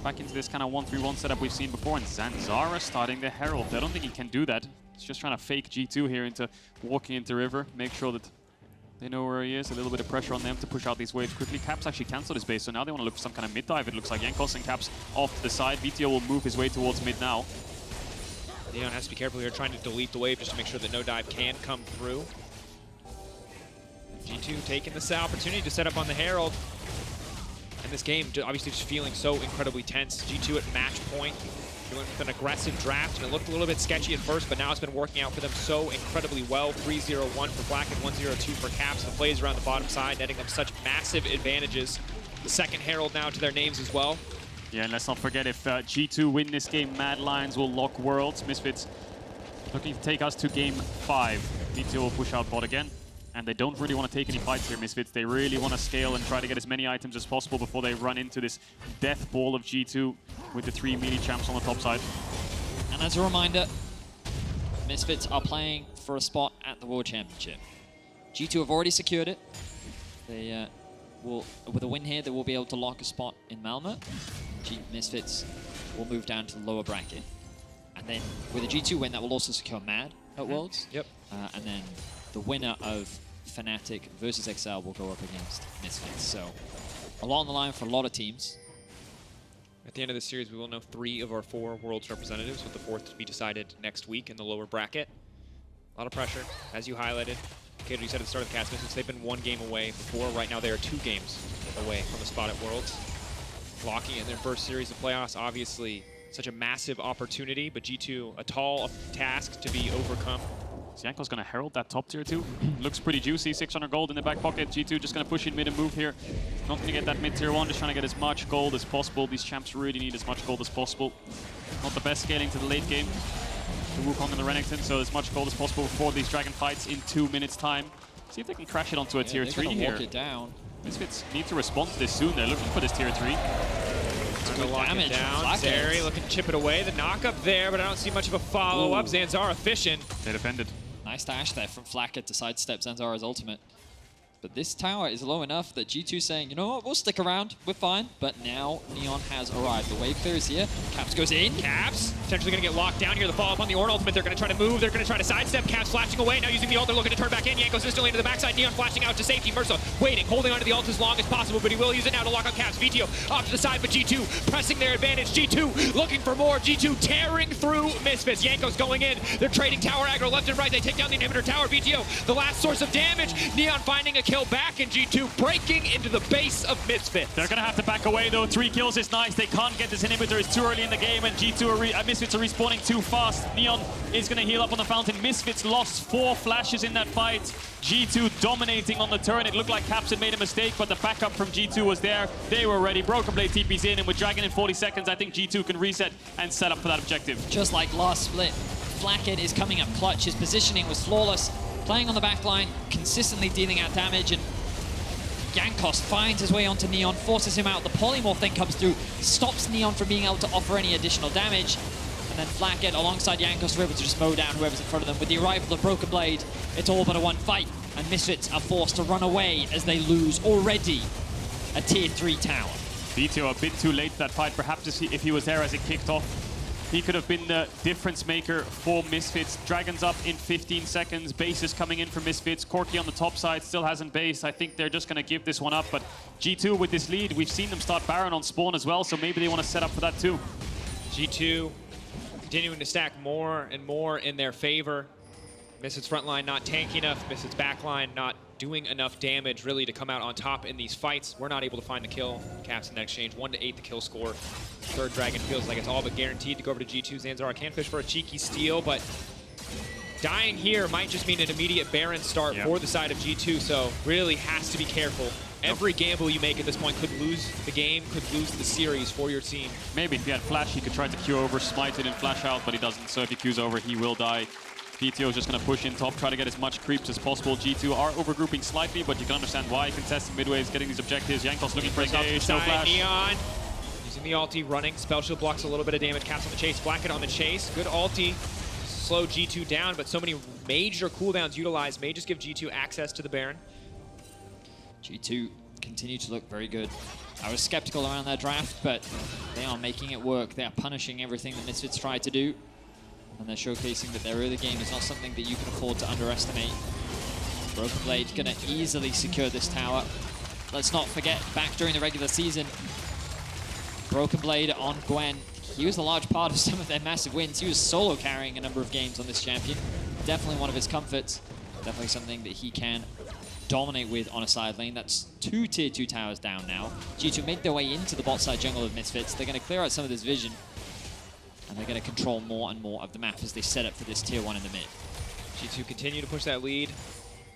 Back into this kind of 1-3-1 setup we've seen before, and Zanzarah starting the Herald. I don't think he can do that. He's just trying to fake G2 here into walking into River, make sure that they know where he is. A little bit of pressure on them to push out these waves quickly. Caps actually cancelled his base, so now they want to look for some kind of mid dive. It looks like Jankos and Caps off to the side. Vetheo will move his way towards mid now. Neon has to be careful here, trying to delete the wave just to make sure that no dive can come through. G2 taking this opportunity to set up on the Herald. And this game, obviously just feeling so incredibly tense. G2 at match point. They went with an aggressive draft, and it looked a little bit sketchy at first, but now it's been working out for them so incredibly well. 3-0-1 for Flakked, 1-0-2 for Caps. The plays around the bottom side, netting them such massive advantages. The second Herald now to their names as well. Yeah, and let's not forget, if G2 win this game, Mad Lions will lock Worlds. Misfits looking to take us to game 5. Vetheo will push out bot again. And they don't really want to take any fights here, Misfits. They really want to scale and try to get as many items as possible before they run into this death ball of G2 with the 3 melee champs on the top side. And as a reminder, Misfits are playing for a spot at the World Championship. G2 have already secured it. They will, with a win here, they will be able to lock a spot in Malmö. Misfits will move down to the lower bracket. And then with a G2 win, that will also secure Mad at Worlds. Yep. And then the winner of Fnatic versus XL will go up against Misfits. So a lot on the line for a lot of teams. At the end of the series, we will know 3 of our 4 Worlds representatives, with the 4th to be decided next week in the lower bracket. A lot of pressure, as you highlighted. Caedrel, you said at the start of the cast, Misfits, they've been 1 game away before. Right now, they are 2 games away from a spot at Worlds. Locking in their first series of playoffs, obviously such a massive opportunity, but G2, a tall task to be overcome. Jankos gonna herald that top tier 2. Looks pretty juicy, 600 gold in the back pocket. G2 just gonna push in mid and move here. Not gonna get that mid tier 1, just trying to get as much gold as possible. These champs really need as much gold as possible. Not the best scaling to the late game. The Wukong and the Renekton, so as much gold as possible before these dragon fights in 2 minutes time. See if they can crash it onto a tier 3 here. Walk it down. Misfits need to respond to this soon. They're looking for this tier 3. Good damage down. Zeri looking to chip it away. The knock up there, but I don't see much of a follow-up. Zanzarah fishing. They defended. Nice dash there from Flakked to sidestep Zanzarah's ultimate. But this tower is low enough that G2's saying, you know what, we'll stick around, we're fine. But now Neon has arrived. The wave clear is here. Caps goes in. Caps potentially going to get locked down here. The follow-up on the Ornn ultimate. They're going to try to move. They're going to try to sidestep. Caps flashing away. Now using the ult. They're looking to turn back in. Jankos instantly into the backside. Neon flashing out to safety. Mersa waiting, holding onto the ult as long as possible, but he will use it now to lock on Caps. Vetheo off to the side, but G2 pressing their advantage. G2 looking for more. G2 tearing through Misfits. Jankos going in. They're trading tower aggro left and right. They take down the inhibitor tower. Vetheo, the last source of damage. Neon finding a kill back, and G2 breaking into the base of Misfits. They're going to have to back away, though. 3 kills is nice. They can't get this inhibitor. It's too early in the game, and Misfits are respawning too fast. Neon is going to heal up on the fountain. Misfits lost 4 flashes in that fight. G2 dominating on the turn. It looked like Caps had made a mistake, but the backup from G2 was there. They were ready. BrokenBlade TP's in, and with Dragon in 40 seconds, I think G2 can reset and set up for that objective. Just like last split, Flakked is coming up clutch. His positioning was flawless. Playing on the back line, consistently dealing out damage, and Jankos finds his way onto Neon, forces him out. The polymorph then comes through, stops Neon from being able to offer any additional damage. And then Flakked alongside Jankos are able to just mow down whoever's in front of them. With the arrival of BrokenBlade, it's all but a 1 fight. And Misfits are forced to run away as they lose already a tier 3 tower. Vetheo a bit too late to that fight. Perhaps if he was there as it kicked off, he could have been the difference maker for Misfits. Dragons up in 15 seconds. Base is coming in for Misfits. Corki on the top side still hasn't base. I think they're just going to give this one up. But G2 with this lead, we've seen them start Baron on spawn as well, so maybe they want to set up for that too. G2 continuing to stack more and more in their favor. Misfits front line not tanky enough. Misfits back line not doing enough damage really to come out on top in these fights. We're not able to find the kill. Caps in that exchange, 1 to 8 the kill score. Third Dragon feels like it's all but guaranteed to go over to G2. Zanzarah can fish for a cheeky steal, but dying here might just mean an immediate Baron start for the side of G2, so really has to be careful. Every gamble you make at this point could lose the game, could lose the series for your team. Maybe if he had flash, he could try to Q over, smite it and flash out, but he doesn't. So if he Qs over, he will die. Vetheo is just going to push in top, try to get as much creeps as possible. G2 are overgrouping slightly, but you can understand why. Contesting midways, getting these objectives. Jankos looking for engage, no flash. Neon using the ulti, running. Spell shield blocks a little bit of damage. Caps on the chase, Flakked on the chase. Good ulti. Slow G2 down, but so many major cooldowns utilized may just give G2 access to the Baron. G2 continue to look very good. I was skeptical around their draft, but they are making it work. They are punishing everything that Misfits tried to do. And they're showcasing that their early game is not something that you can afford to underestimate. BrokenBlade gonna easily secure this tower. Let's not forget, back during the regular season, BrokenBlade on Gwen, he was a large part of some of their massive wins. He was solo carrying a number of games on this champion. Definitely one of his comforts. Definitely something that he can dominate with on a side lane. That's 2 tier 2 towers down now. G2 make their way into the bot side jungle of Misfits. They're gonna clear out some of this vision. And they're going to control more and more of the map as they set up for this tier 1 in the mid. G2 continue to push that lead.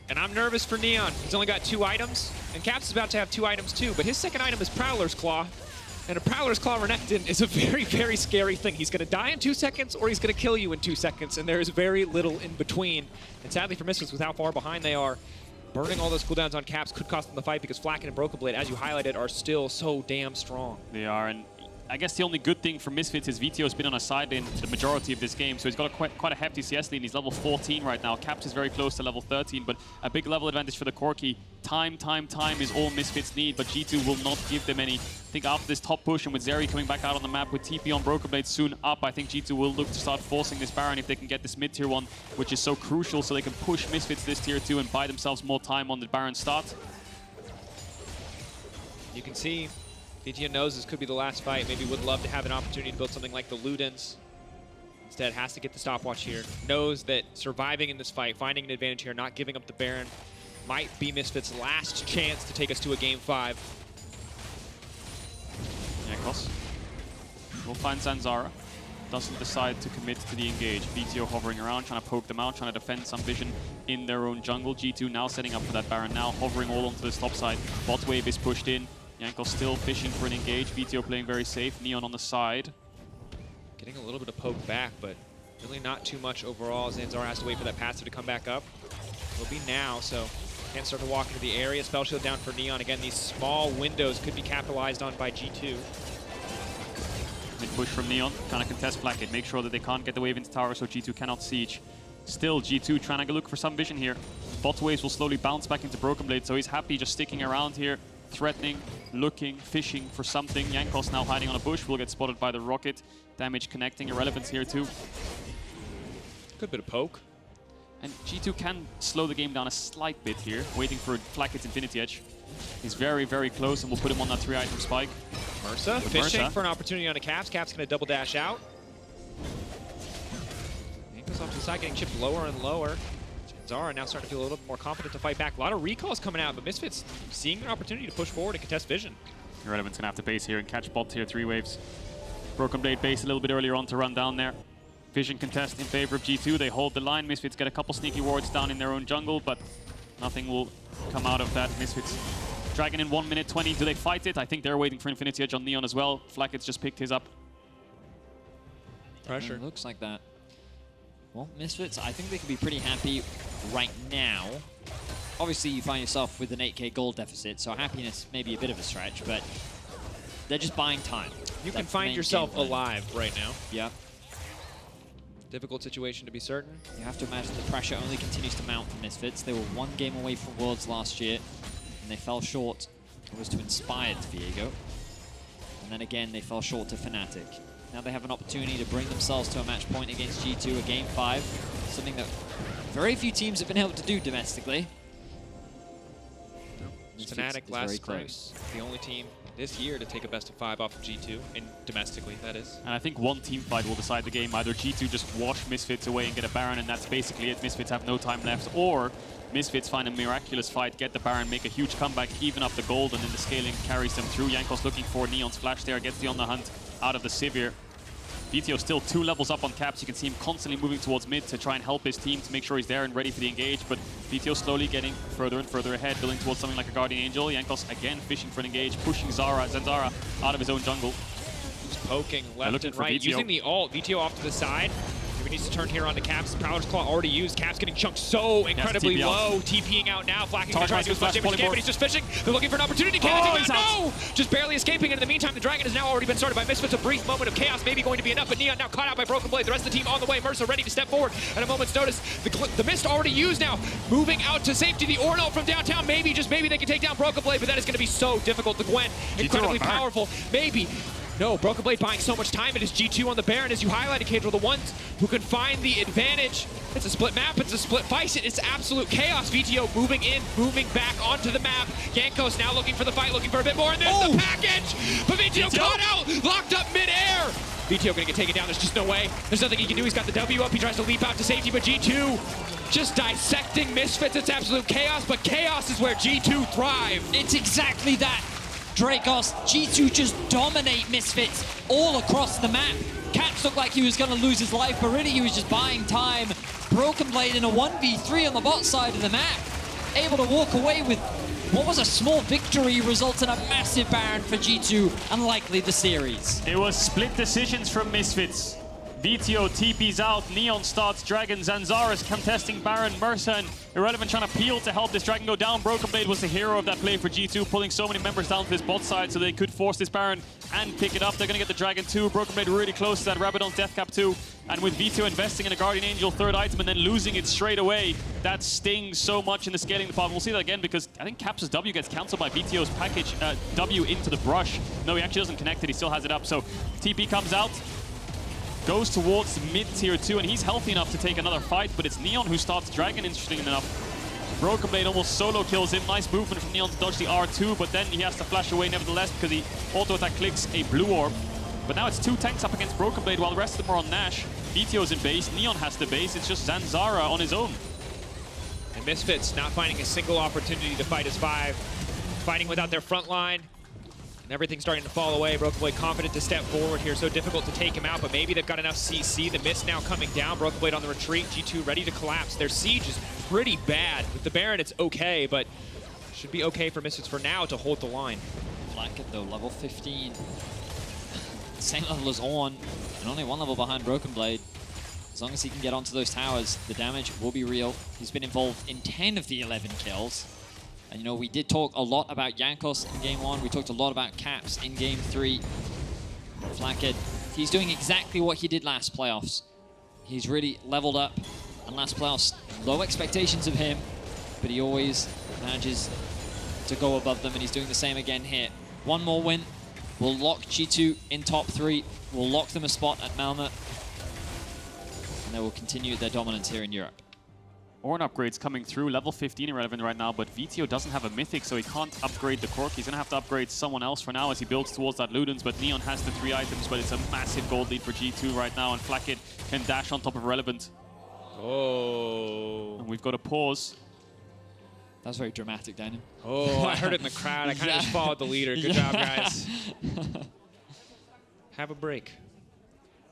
And I'm nervous for Neon. He's only got 2 items. And Caps is about to have 2 items too. But his second item is Prowler's Claw. And a Prowler's Claw Renekton is a very, very scary thing. He's going to die in 2 seconds or he's going to kill you in 2 seconds. And there is very little in between. And sadly for Misfits, with how far behind they are, burning all those cooldowns on Caps could cost them the fight because Flakked and BrokenBlade, as you highlighted, are still so damn strong. They are, and I guess the only good thing for Misfits is Veteo's been on a side lane the majority of this game, so he's got quite a hefty CS lead. He's level 14 right now. Caps is very close to level 13, but a big level advantage for the Corki. Time is all Misfits need, but G2 will not give them any. I think after this top push and with Zeri coming back out on the map with TP on BrokenBlade soon up, I think G2 will look to start forcing this Baron if they can get this mid tier 1, which is so crucial so they can push Misfits this tier 2 and buy themselves more time on the Baron start. You can see Vetheo knows this could be the last fight. Maybe would love to have an opportunity to build something like the Ludens. Instead, has to get the stopwatch here. Knows that surviving in this fight, finding an advantage here, not giving up the Baron, might be Misfits' last chance to take us to a game 5. Jankos will find Zanzarah. Doesn't decide to commit to the engage. Vetheo hovering around, trying to poke them out, trying to defend some vision in their own jungle. G2 now setting up for that Baron, now hovering all onto this top side. Bot wave is pushed in. Jankos still fishing for an engage. Vetheo playing very safe. Neon on the side. Getting a little bit of poke back, but really not too much overall. Zanzarah has to wait for that passive to come back up. Will be now, so can't start to walk into the area. Spell shield down for Neon. Again, these small windows could be capitalized on by G2. Mid push from Neon, trying to contest Flakked. Make sure that they can't get the wave into tower so G2 cannot siege. Still, G2 trying to look for some vision here. Bot waves will slowly bounce back into BrokenBlade, so he's happy just sticking around here. Threatening, looking, fishing for something. Jankos now hiding on a bush, will get spotted by the rocket. Damage connecting, irrelevance here too. Good bit of poke. And G2 can slow the game down a slight bit here, waiting for Flakked's Infinity Edge. He's very, very close and we'll put him on that 3-item spike. Mersa fishing for an opportunity on a Caps. Caps gonna double dash out. Jankos off to the side, getting chipped lower and lower. Zanzarah now starting to feel a little bit more confident to fight back. A lot of recalls coming out, but Misfits seeing their opportunity to push forward and contest vision. Irrelevant's gonna have to base here and catch bot tier 3 waves. BrokenBlade base a little bit earlier on to run down there. Vision contest in favor of G2. They hold the line. Misfits get a couple sneaky wards down in their own jungle, but nothing will come out of that. Misfits dragging in 1 minute 20. Do they fight it? I think they're waiting for Infinity Edge on Neon as well. Flakked's just picked his up. Pressure. It looks like that. Well, Misfits, I think they can be pretty happy right now. Obviously, you find yourself with an 8k gold deficit, so happiness may be a bit of a stretch, but they're just buying time. You can find yourself alive right now. Yeah. Difficult situation to be certain. You have to imagine the pressure only continues to mount for Misfits. They were 1 game away from Worlds last year, and they fell short. It was to Inspired Viego. And then again, they fell short to Fnatic. Now they have an opportunity to bring themselves to a match point against G2, a game 5. Something that very few teams have been able to do domestically. Fnatic last time, the only team this year to take a best of 5 off of G2, and domestically, that is. And I think one team fight will decide the game. Either G2 just wash Misfits away and get a Baron, and that's basically it. Misfits have no time left, or Misfits find a miraculous fight, get the Baron, make a huge comeback, even up the gold, and then the scaling carries them through. Jankos looking for Neon's flash there, gets the on the hunt out of the Sivir. Vetheo still 2 levels up on caps. You can see him constantly moving towards mid to try and help his team to make sure he's there and ready for the engage, but Vetheo slowly getting further and further ahead, building towards something like a Guardian Angel. Jankos again fishing for an engage, pushing Zanzarah out of his own jungle. Just poking left and right, Vetheo. using the ult. Vetheo off to the side. He needs to turn here onto Caps. Prowler's Claw already used. Caps getting chunked so incredibly low. TPing out now. Flakked gonna try to do as much damage as he can, but he's just fishing. They're looking for an opportunity. No! Just barely escaping. And in the meantime, the Dragon has now already been started by Misfits. A brief moment of chaos maybe going to be enough, but Neon now caught out by BrokenBlade. The rest of the team on the way. Mersa ready to step forward at a moment's notice. The Mist already used now. Moving out to safety. The Ornn from downtown. Maybe, just maybe they can take down BrokenBlade, but that is going to be so difficult. The Gwen, incredibly powerful. Maybe. No, BrokenBlade buying so much time. It is G2 on the Baron, as you highlighted, Caedrel, the ones who can find the advantage. It's a split map, it's a split fight, it's absolute chaos. Vetheo moving in, moving back onto the map. Jankos now looking for the fight, looking for a bit more, and there's the package! But Vetheo caught out, locked up mid-air! Vetheo gonna get taken down, there's just no way. There's nothing he can do, he's got the W up, he tries to leap out to safety, but G2 just dissecting Misfits. It's absolute chaos, but chaos is where G2 thrive. It's exactly that. Drakos, G2 just dominate Misfits all across the map. Caps looked like he was going to lose his life, but really he was just buying time. BrokenBlade in a 1v3 on the bot side of the map. Able to walk away with what was a small victory, results in a massive Baron for G2 and likely the series. It was split decisions from Misfits. Vetheo TP's out, Neon starts Dragon, Zanzarah's contesting Baron, Mersa and Irrelevant trying to peel to help this Dragon go down. BrokenBlade was the hero of that play for G2, pulling so many members down to this bot side so they could force this Baron and pick it up. They're going to get the Dragon too. BrokenBlade really close to that Rabadon's death cap too. And with Vetheo investing in a Guardian Angel third item and then losing it straight away, that stings so much in the scaling department. We'll see that again because I think Caps' W gets cancelled by Vetheo's package W into the brush. No, he actually doesn't connect it. He still has it up. So TP comes out. Goes towards mid-tier 2, and he's healthy enough to take another fight, but it's Neon who starts Dragon, interesting enough. BrokenBlade almost solo kills him. Nice movement from Neon to dodge the R2, but then he has to flash away nevertheless because he auto-attack clicks a blue orb. But now it's 2 tanks up against BrokenBlade while the rest of them are on Nash. Vetheo's in base, Neon has the base, it's just Zanzarah on his own. And Misfits not finding a single opportunity to fight as 5. Fighting without their front line. And everything's starting to fall away. BrokenBlade confident to step forward here. So difficult to take him out, but maybe they've got enough CC. The Mist now coming down. BrokenBlade on the retreat. G2 ready to collapse. Their siege is pretty bad. With the Baron, it's okay, but should be okay for Misfits for now to hold the line. Flakked though, level 15. Same level as Ornn, and only 1 level behind BrokenBlade. As long as he can get onto those towers, the damage will be real. He's been involved in 10 of the 11 kills. And you know, we did talk a lot about Jankos in game 1. We talked a lot about Caps in game 3. Flakked, he's doing exactly what he did last playoffs. He's really leveled up. And last playoffs, low expectations of him, but he always manages to go above them, and he's doing the same again here. 1 more win will lock G2 in top 3. Will lock them a spot at Malmö. And they will continue their dominance here in Europe. Ornn upgrades coming through, level 15 Irrelevant right now, but Vetheo doesn't have a Mythic, so he can't upgrade the Corki. He's going to have to upgrade someone else for now as he builds towards that Ludens, but Neon has the 3 items, but it's a massive gold lead for G2 right now, and Flakked can dash on top of Irrelevant. Oh. And we've got a pause. That was very dramatic, Daniel. Oh, I heard it in the crowd. I kind of just followed the leader. Good job, guys. Have a break.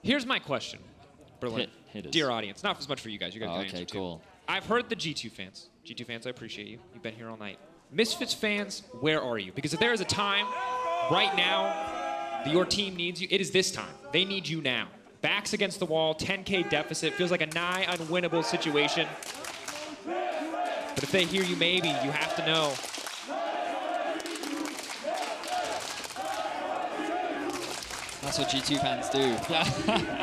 Here's my question, Berlin. Hit us. Dear audience, not as much for you guys. You guys got an Okay, answer too. cool. I've heard the G2 fans. G2 fans, I appreciate you. You've been here all night. Misfits fans, where are you? Because if there is a time right now that your team needs you, it is this time. They need you now. Backs against the wall, 10K deficit. Feels like a nigh unwinnable situation. But if they hear you, maybe, you have to know. That's what G2 fans do.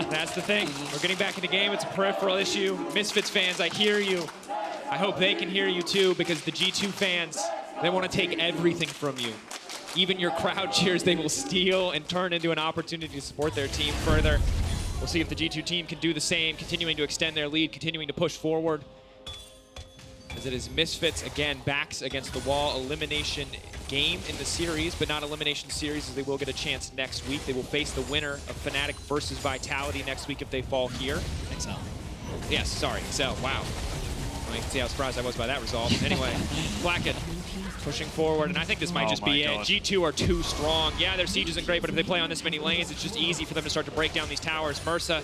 That's the thing. We're getting back in the game. It's a peripheral issue. Misfits fans, I hear you. I hope they can hear you too, because the G2 fans, they want to take everything from you. Even your crowd cheers, they will steal and turn into an opportunity to support their team further. We'll see if the G2 team can do the same, continuing to extend their lead, continuing to push forward. As it is Misfits, again, backs against the wall. Elimination game in the series, but not elimination series, as they will get a chance next week. They will face the winner of Fnatic versus Vitality next week if they fall here. Excel. Yes, sorry, Excel. Wow. You can see how surprised I was by that result. Anyway, Flakked pushing forward, and I think this might just be it. G2 are too strong. Yeah, their siege isn't great, but if they play on this many lanes, it's just easy for them to start to break down these towers. Mersa,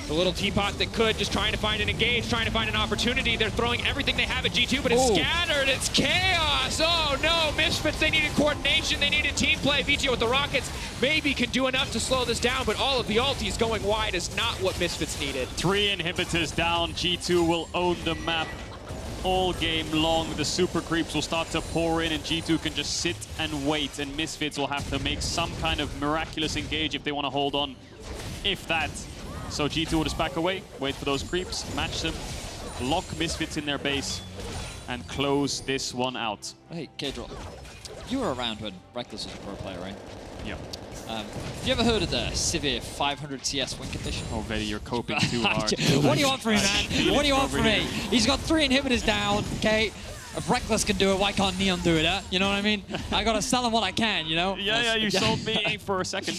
the little teapot that could, just trying to find an engage, trying to find an opportunity. They're throwing everything they have at G2, but it's scattered. It's chaos. Oh no, Misfits, they needed coordination. They needed team play. Vetheo with the rockets maybe can do enough to slow this down, but all of the ultis going wide is not what Misfits needed. 3 inhibitors down. G2 will own the map all game long. The super creeps will start to pour in, and G2 can just sit and wait, and Misfits will have to make some kind of miraculous engage if they want to hold on, if that. So G2 will just back away, wait for those creeps, match them, lock Misfits in their base, and close this one out. Hey, Caedrel, you were around when Reckless was a pro player, right? Yeah. Have you ever heard of the Sivir 500 CS win condition? Oh, Vedi, you're coping too hard. What do you want from me, man? What do you want from me? He's got 3 inhibitors down, okay? If Reckless can do it, why can't Neon do it, huh? You know what I mean? I gotta sell him what I can, you know? Yeah, you sold me for a second.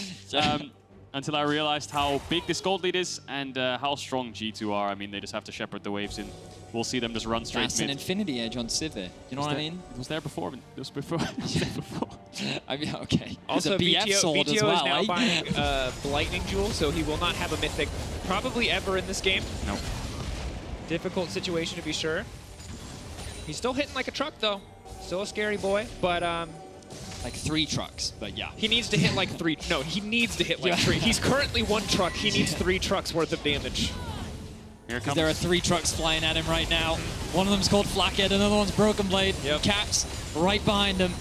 Until I realized how big this gold lead is and how strong G2 are. I mean, they just have to shepherd the waves in. We'll see them just run straight That's mid. an infinity edge on Sivir. You know what I mean? It was there before. It was before. before. I mean, okay. Also, BF Vetheo sword as well, is now eh? buying Lightning Jewel, so he will not have a Mythic probably ever in this game. No. Difficult situation to be sure. He's still hitting like a truck, though. Still a scary boy, but like 3 trucks, but yeah. he needs to hit like 3. No, he needs to hit like 3. He's currently 1 truck. He needs 3 trucks worth of damage. Here comes. There are 3 trucks flying at him right now. One of them's called Flakked, another one's BrokenBlade. Yep. Caps right behind him.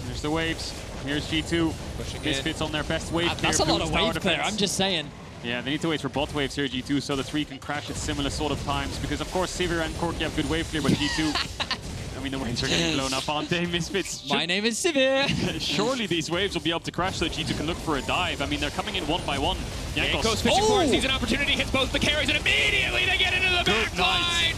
There's the waves. Here's G2. Pushing Misfits on their best wave. That's a lot of wave clear, I'm just saying. Yeah, they need to wait for bot waves here, G2, so the 3 can crash at similar sort of times. Because, of course, Sivir and Corki have good wave clear, but G2... I mean, the waves are getting blown up, aren't they, Misfits? My name is Sivir. Surely these waves will be able to crash so G2 can look for a dive. I mean, they're coming in 1 by 1. Jankos fishing for it, sees an opportunity, hits both the carries, and immediately they get into the back line.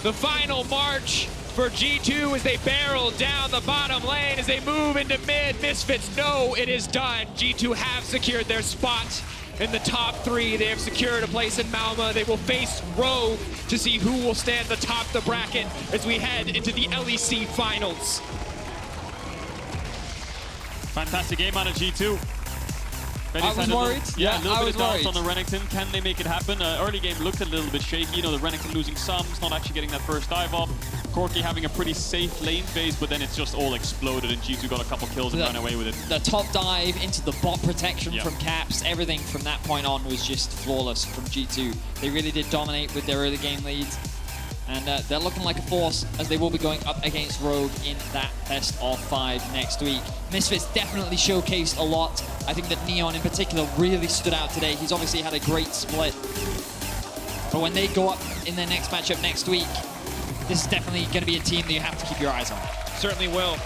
The final march for G2 as they barrel down the bottom lane as they move into mid. Misfits know it is done. G2 have secured their spot in the top 3. They have secured a place in Malma. They will face Rogue to see who will stand atop the bracket as we head into the LEC finals. Fantastic game out of G2. I was worried. Yeah, a little bit of doubts worried. on the Renekton. Can they make it happen? Early game looked a little bit shaky. You know, the Renekton losing sums, not actually getting that first dive off. Corki having a pretty safe lane phase, but then it's just all exploded and G2 got a couple kills and ran away with it. The top dive into the bot protection from Caps, everything from that point on was just flawless from G2. They really did dominate with their early game leads. And they're looking like a force as they will be going up against Rogue in that best of 5 next week. Misfits definitely showcased a lot. I think that Neon in particular really stood out today. He's obviously had a great split. But when they go up in their next matchup next week, this is definitely going to be a team that you have to keep your eyes on. Certainly will.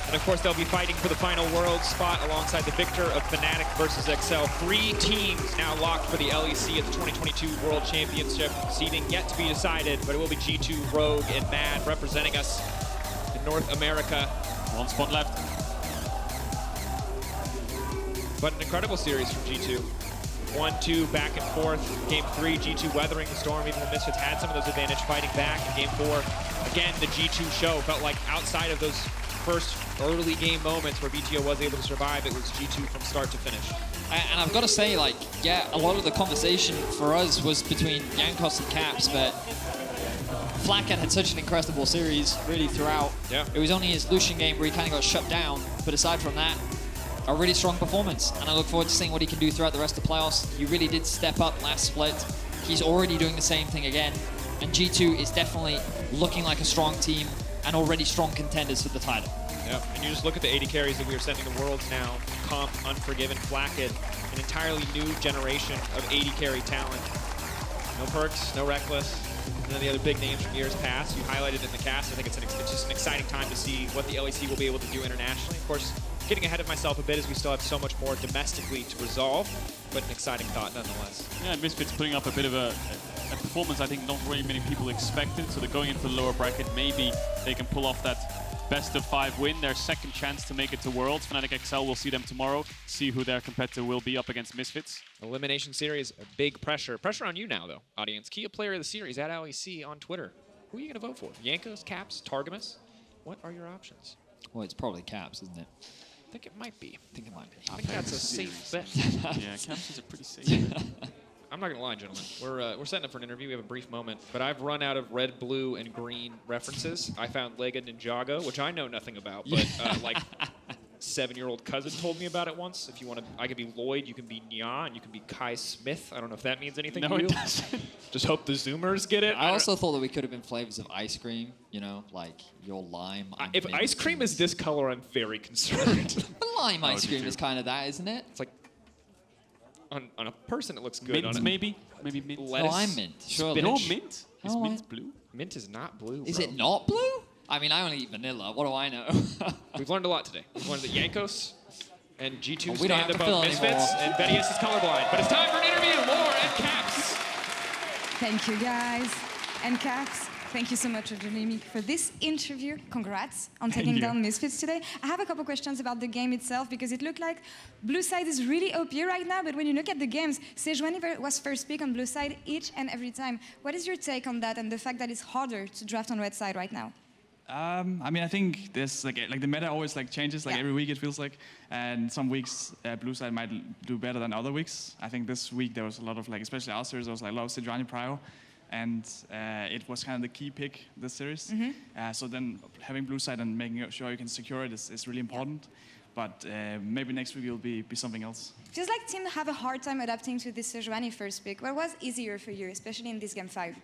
And of course, they'll be fighting for the final world spot alongside the victor of Fnatic versus XL. 3 teams now locked for the LEC at the 2022 World Championship. Seeding yet to be decided, but it will be G2, Rogue, and Mad representing us in North America. 1 spot left. But an incredible series from G2. 1-2 back and forth. Game 3, G2 weathering the storm. Even the Misfits had some of those advantage fighting back. In Game 4, again, the G2 show. Felt like outside of those first early game moments where Vetheo was able to survive, it was G2 from start to finish. And I've got to say, like, yeah, a lot of the conversation for us was between Jankos and Caps, but Flakked had such an incredible series really throughout. Yeah. It was only his Lucian game where he kind of got shut down, but aside from that, a really strong performance. And I look forward to seeing what he can do throughout the rest of the playoffs. He really did step up last split. He's already doing the same thing again. And G2 is definitely looking like a strong team and already strong contenders for the title. Yep, and you just look at the AD carries that we are sending to Worlds now. Comp, Unforgiven, Flakked, an entirely new generation of AD carry talent. No Perks, no Reckless, none of the other big names from years past. You highlighted in the cast. I think it's just an exciting time to see what the LEC will be able to do internationally. Of course, getting ahead of myself a bit as we still have so much more domestically to resolve, but an exciting thought nonetheless. Yeah, Misfits putting up a bit of a performance I think not very many people expected. So they're going into the lower bracket. Maybe they can pull off that best of 5 win, their second chance to make it to Worlds. Fnatic XL will see them tomorrow, see who their competitor will be up against Misfits. Elimination series, a big pressure. Pressure on you now, though, audience. Key player of the series at LEC on Twitter. Who are you going to vote for? Jankos, Caps, Targamas? What are your options? Well, it's probably Caps, isn't it? I think it might be. I think it might be. I think that's a safe bet. Yeah, Caps is a pretty safe bet. I'm not gonna lie, gentlemen. We're setting up for an interview. We have a brief moment, but I've run out of red, blue, and green references. I found Lega Ninjago, which I know nothing about, but like 7-year-old cousin told me about it once. If you want to, I could be Lloyd, you can be Nya, and you can be Kai Smith. I don't know if that means anything to you. No, it doesn't. Just hope the Zoomers get it. I also thought that we could have been flavors of ice cream, you know, like your lime. If ice cream is this color, I'm very concerned. But lime ice cream is kind of that, isn't it? It's like on a person, it looks good. Mint, on maybe mint. lettuce, No, I'm mint. Surely. No, spinach. mint. Is Oh, mint blue? Mint is not blue. Is bro. it not blue? I mean, I only eat vanilla. What do I know? We've learned a lot today. We've learned that Jankos and G2 Oh, we don't stand have to fill above Misfits, anymore. and Vedius is colorblind. But it's time for an interview. Laure and Caps. Thank you, guys. And Caps, thank you so much for joining me for this interview. Congrats on taking down Misfits today. I have a couple questions about the game itself, because it looked like Blue side is really OP right now, but when you look at the games, Sejuani was first pick on Blue side each and every time. What is your take on that and the fact that it's harder to draft on Red side right now? I mean, I think there's like the meta always like changes like Yeah. every week it feels like, and some weeks blue side might do better than other weeks. I think this week there was a lot of like, especially our series, there was like a lot of Sejuani prio, and it was kind of the key pick this series. So then having blue side and making sure you can secure it is really important. But maybe next week will be something else. Feels like team have a hard time adapting to this Sejuani first pick. What was easier for you, especially in this game 5?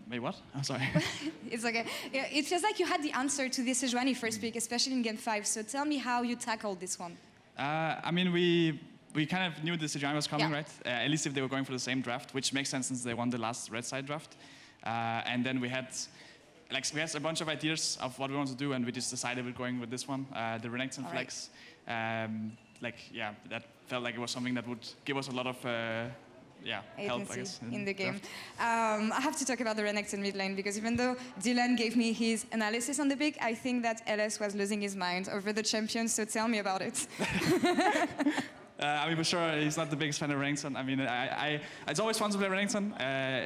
Wait, what? I'm sorry. It's okay. Yeah, it feels like you had the answer to this Sejuani first pick, especially in game 5. So tell me how you tackled this one. I mean, we kind of knew the Sejuani was coming, Yeah. right? At least if they were going for the same draft, which makes sense since they won the last red side draft. And then we had a bunch of ideas of what we want to do, and we just decided we're going with this one, the Renekton All flex. That felt like it was something that would give us a lot of help, I guess, in the game. draft. I have to talk about the Renekton mid lane, because even though Dylan gave me his analysis on the pick, I think that LS was losing his mind over the champion, so tell me about it. I mean, for sure, he's not the biggest fan of Renekton. I mean, it's always fun to play Renekton,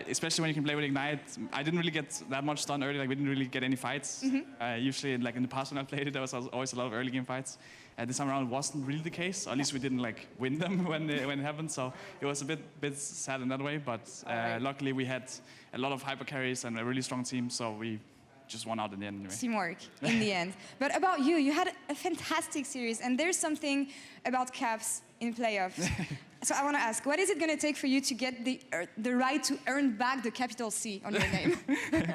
especially when you can play with Ignite. I didn't really get that much done early. Like, we didn't really get any fights. Usually, like in the past when I played it, there was always a lot of early game fights. This time around, it wasn't really the case. Or at least we didn't like win them when it happened. So it was a bit sad in that way. But luckily, we had a lot of hyper carries and a really strong team. So we just won out in the end anyway. Teamwork in the end. But about you, you had a fantastic series, and there's something about Caps in playoffs. So I want to ask, what is it going to take for you to get the right to earn back the capital C on your name?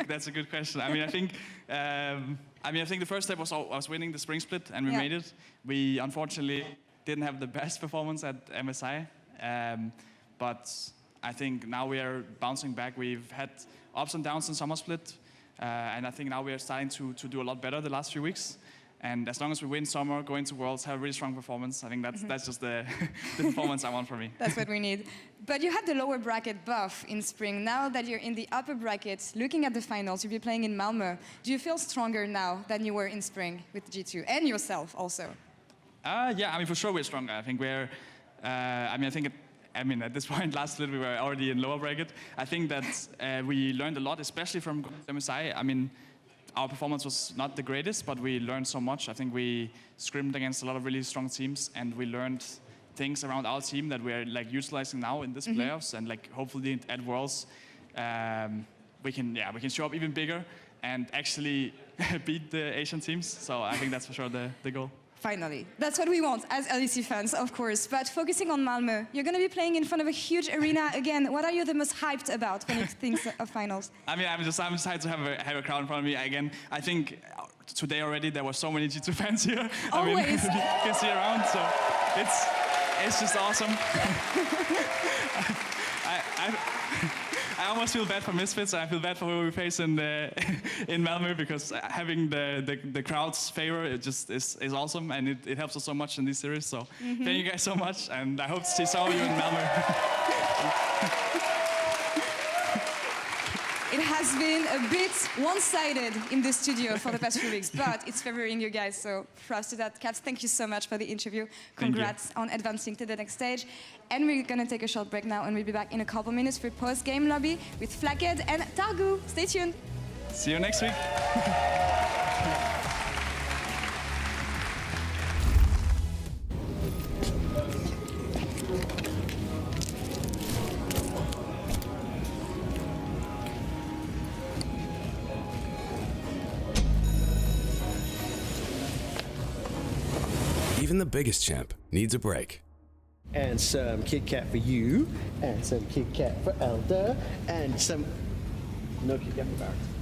That's a good question. I mean, I think the first step was winning the spring split, and we Yeah. made it. We unfortunately didn't have the best performance at MSI, but I think now we are bouncing back. We've had ups and downs in summer split, and I think now we are starting to do a lot better the last few weeks. And as long as we win summer, go into Worlds, have a really strong performance, I think that's just the performance I want from me. That's what we need. But you had the lower bracket buff in spring. Now that you're in the upper bracket, looking at the finals, you'll be playing in Malmö. Do you feel stronger now than you were in spring with G2 and yourself also? Yeah, I mean, for sure we're stronger. I think we're, at this point, last split, we were already in lower bracket. I think that we learned a lot, especially from MSI. I mean, our performance was not the greatest, but we learned so much. I think we scrimmed against a lot of really strong teams, and we learned things around our team that we're like utilizing now in this playoffs, and like hopefully at Worlds, we can show up even bigger and actually beat the Asian teams. So I think that's for sure the goal. Finally. That's what we want as LEC fans, of course. But focusing on Malmö, you're going to be playing in front of a huge arena again. What are you the most hyped about when you think of finals? I mean, I'm just hyped to have a crowd in front of me again. I think today already there were so many G2 fans here. Always. I mean, you can see around, so it's just awesome. I almost feel bad for Misfits. I feel bad for who we face in Malmö, because having the crowd's favor, it just is awesome, and it helps us so much in this series. So thank you guys so much, and I hope to see some of you in Malmö. It has has been a bit one-sided in the studio for the past few weeks, but it's favoring you guys, so props to that. Caps, thank you so much for the interview. Congrats on advancing to the next stage. And we're gonna take a short break now, and we'll be back in a couple minutes for post-game lobby with Flakked and Targu. Stay tuned. See you next week. Even the biggest champ needs a break. And some Kit Kat for you, and some Kit Kat for Elder, and some no Kit Kat for Barrett.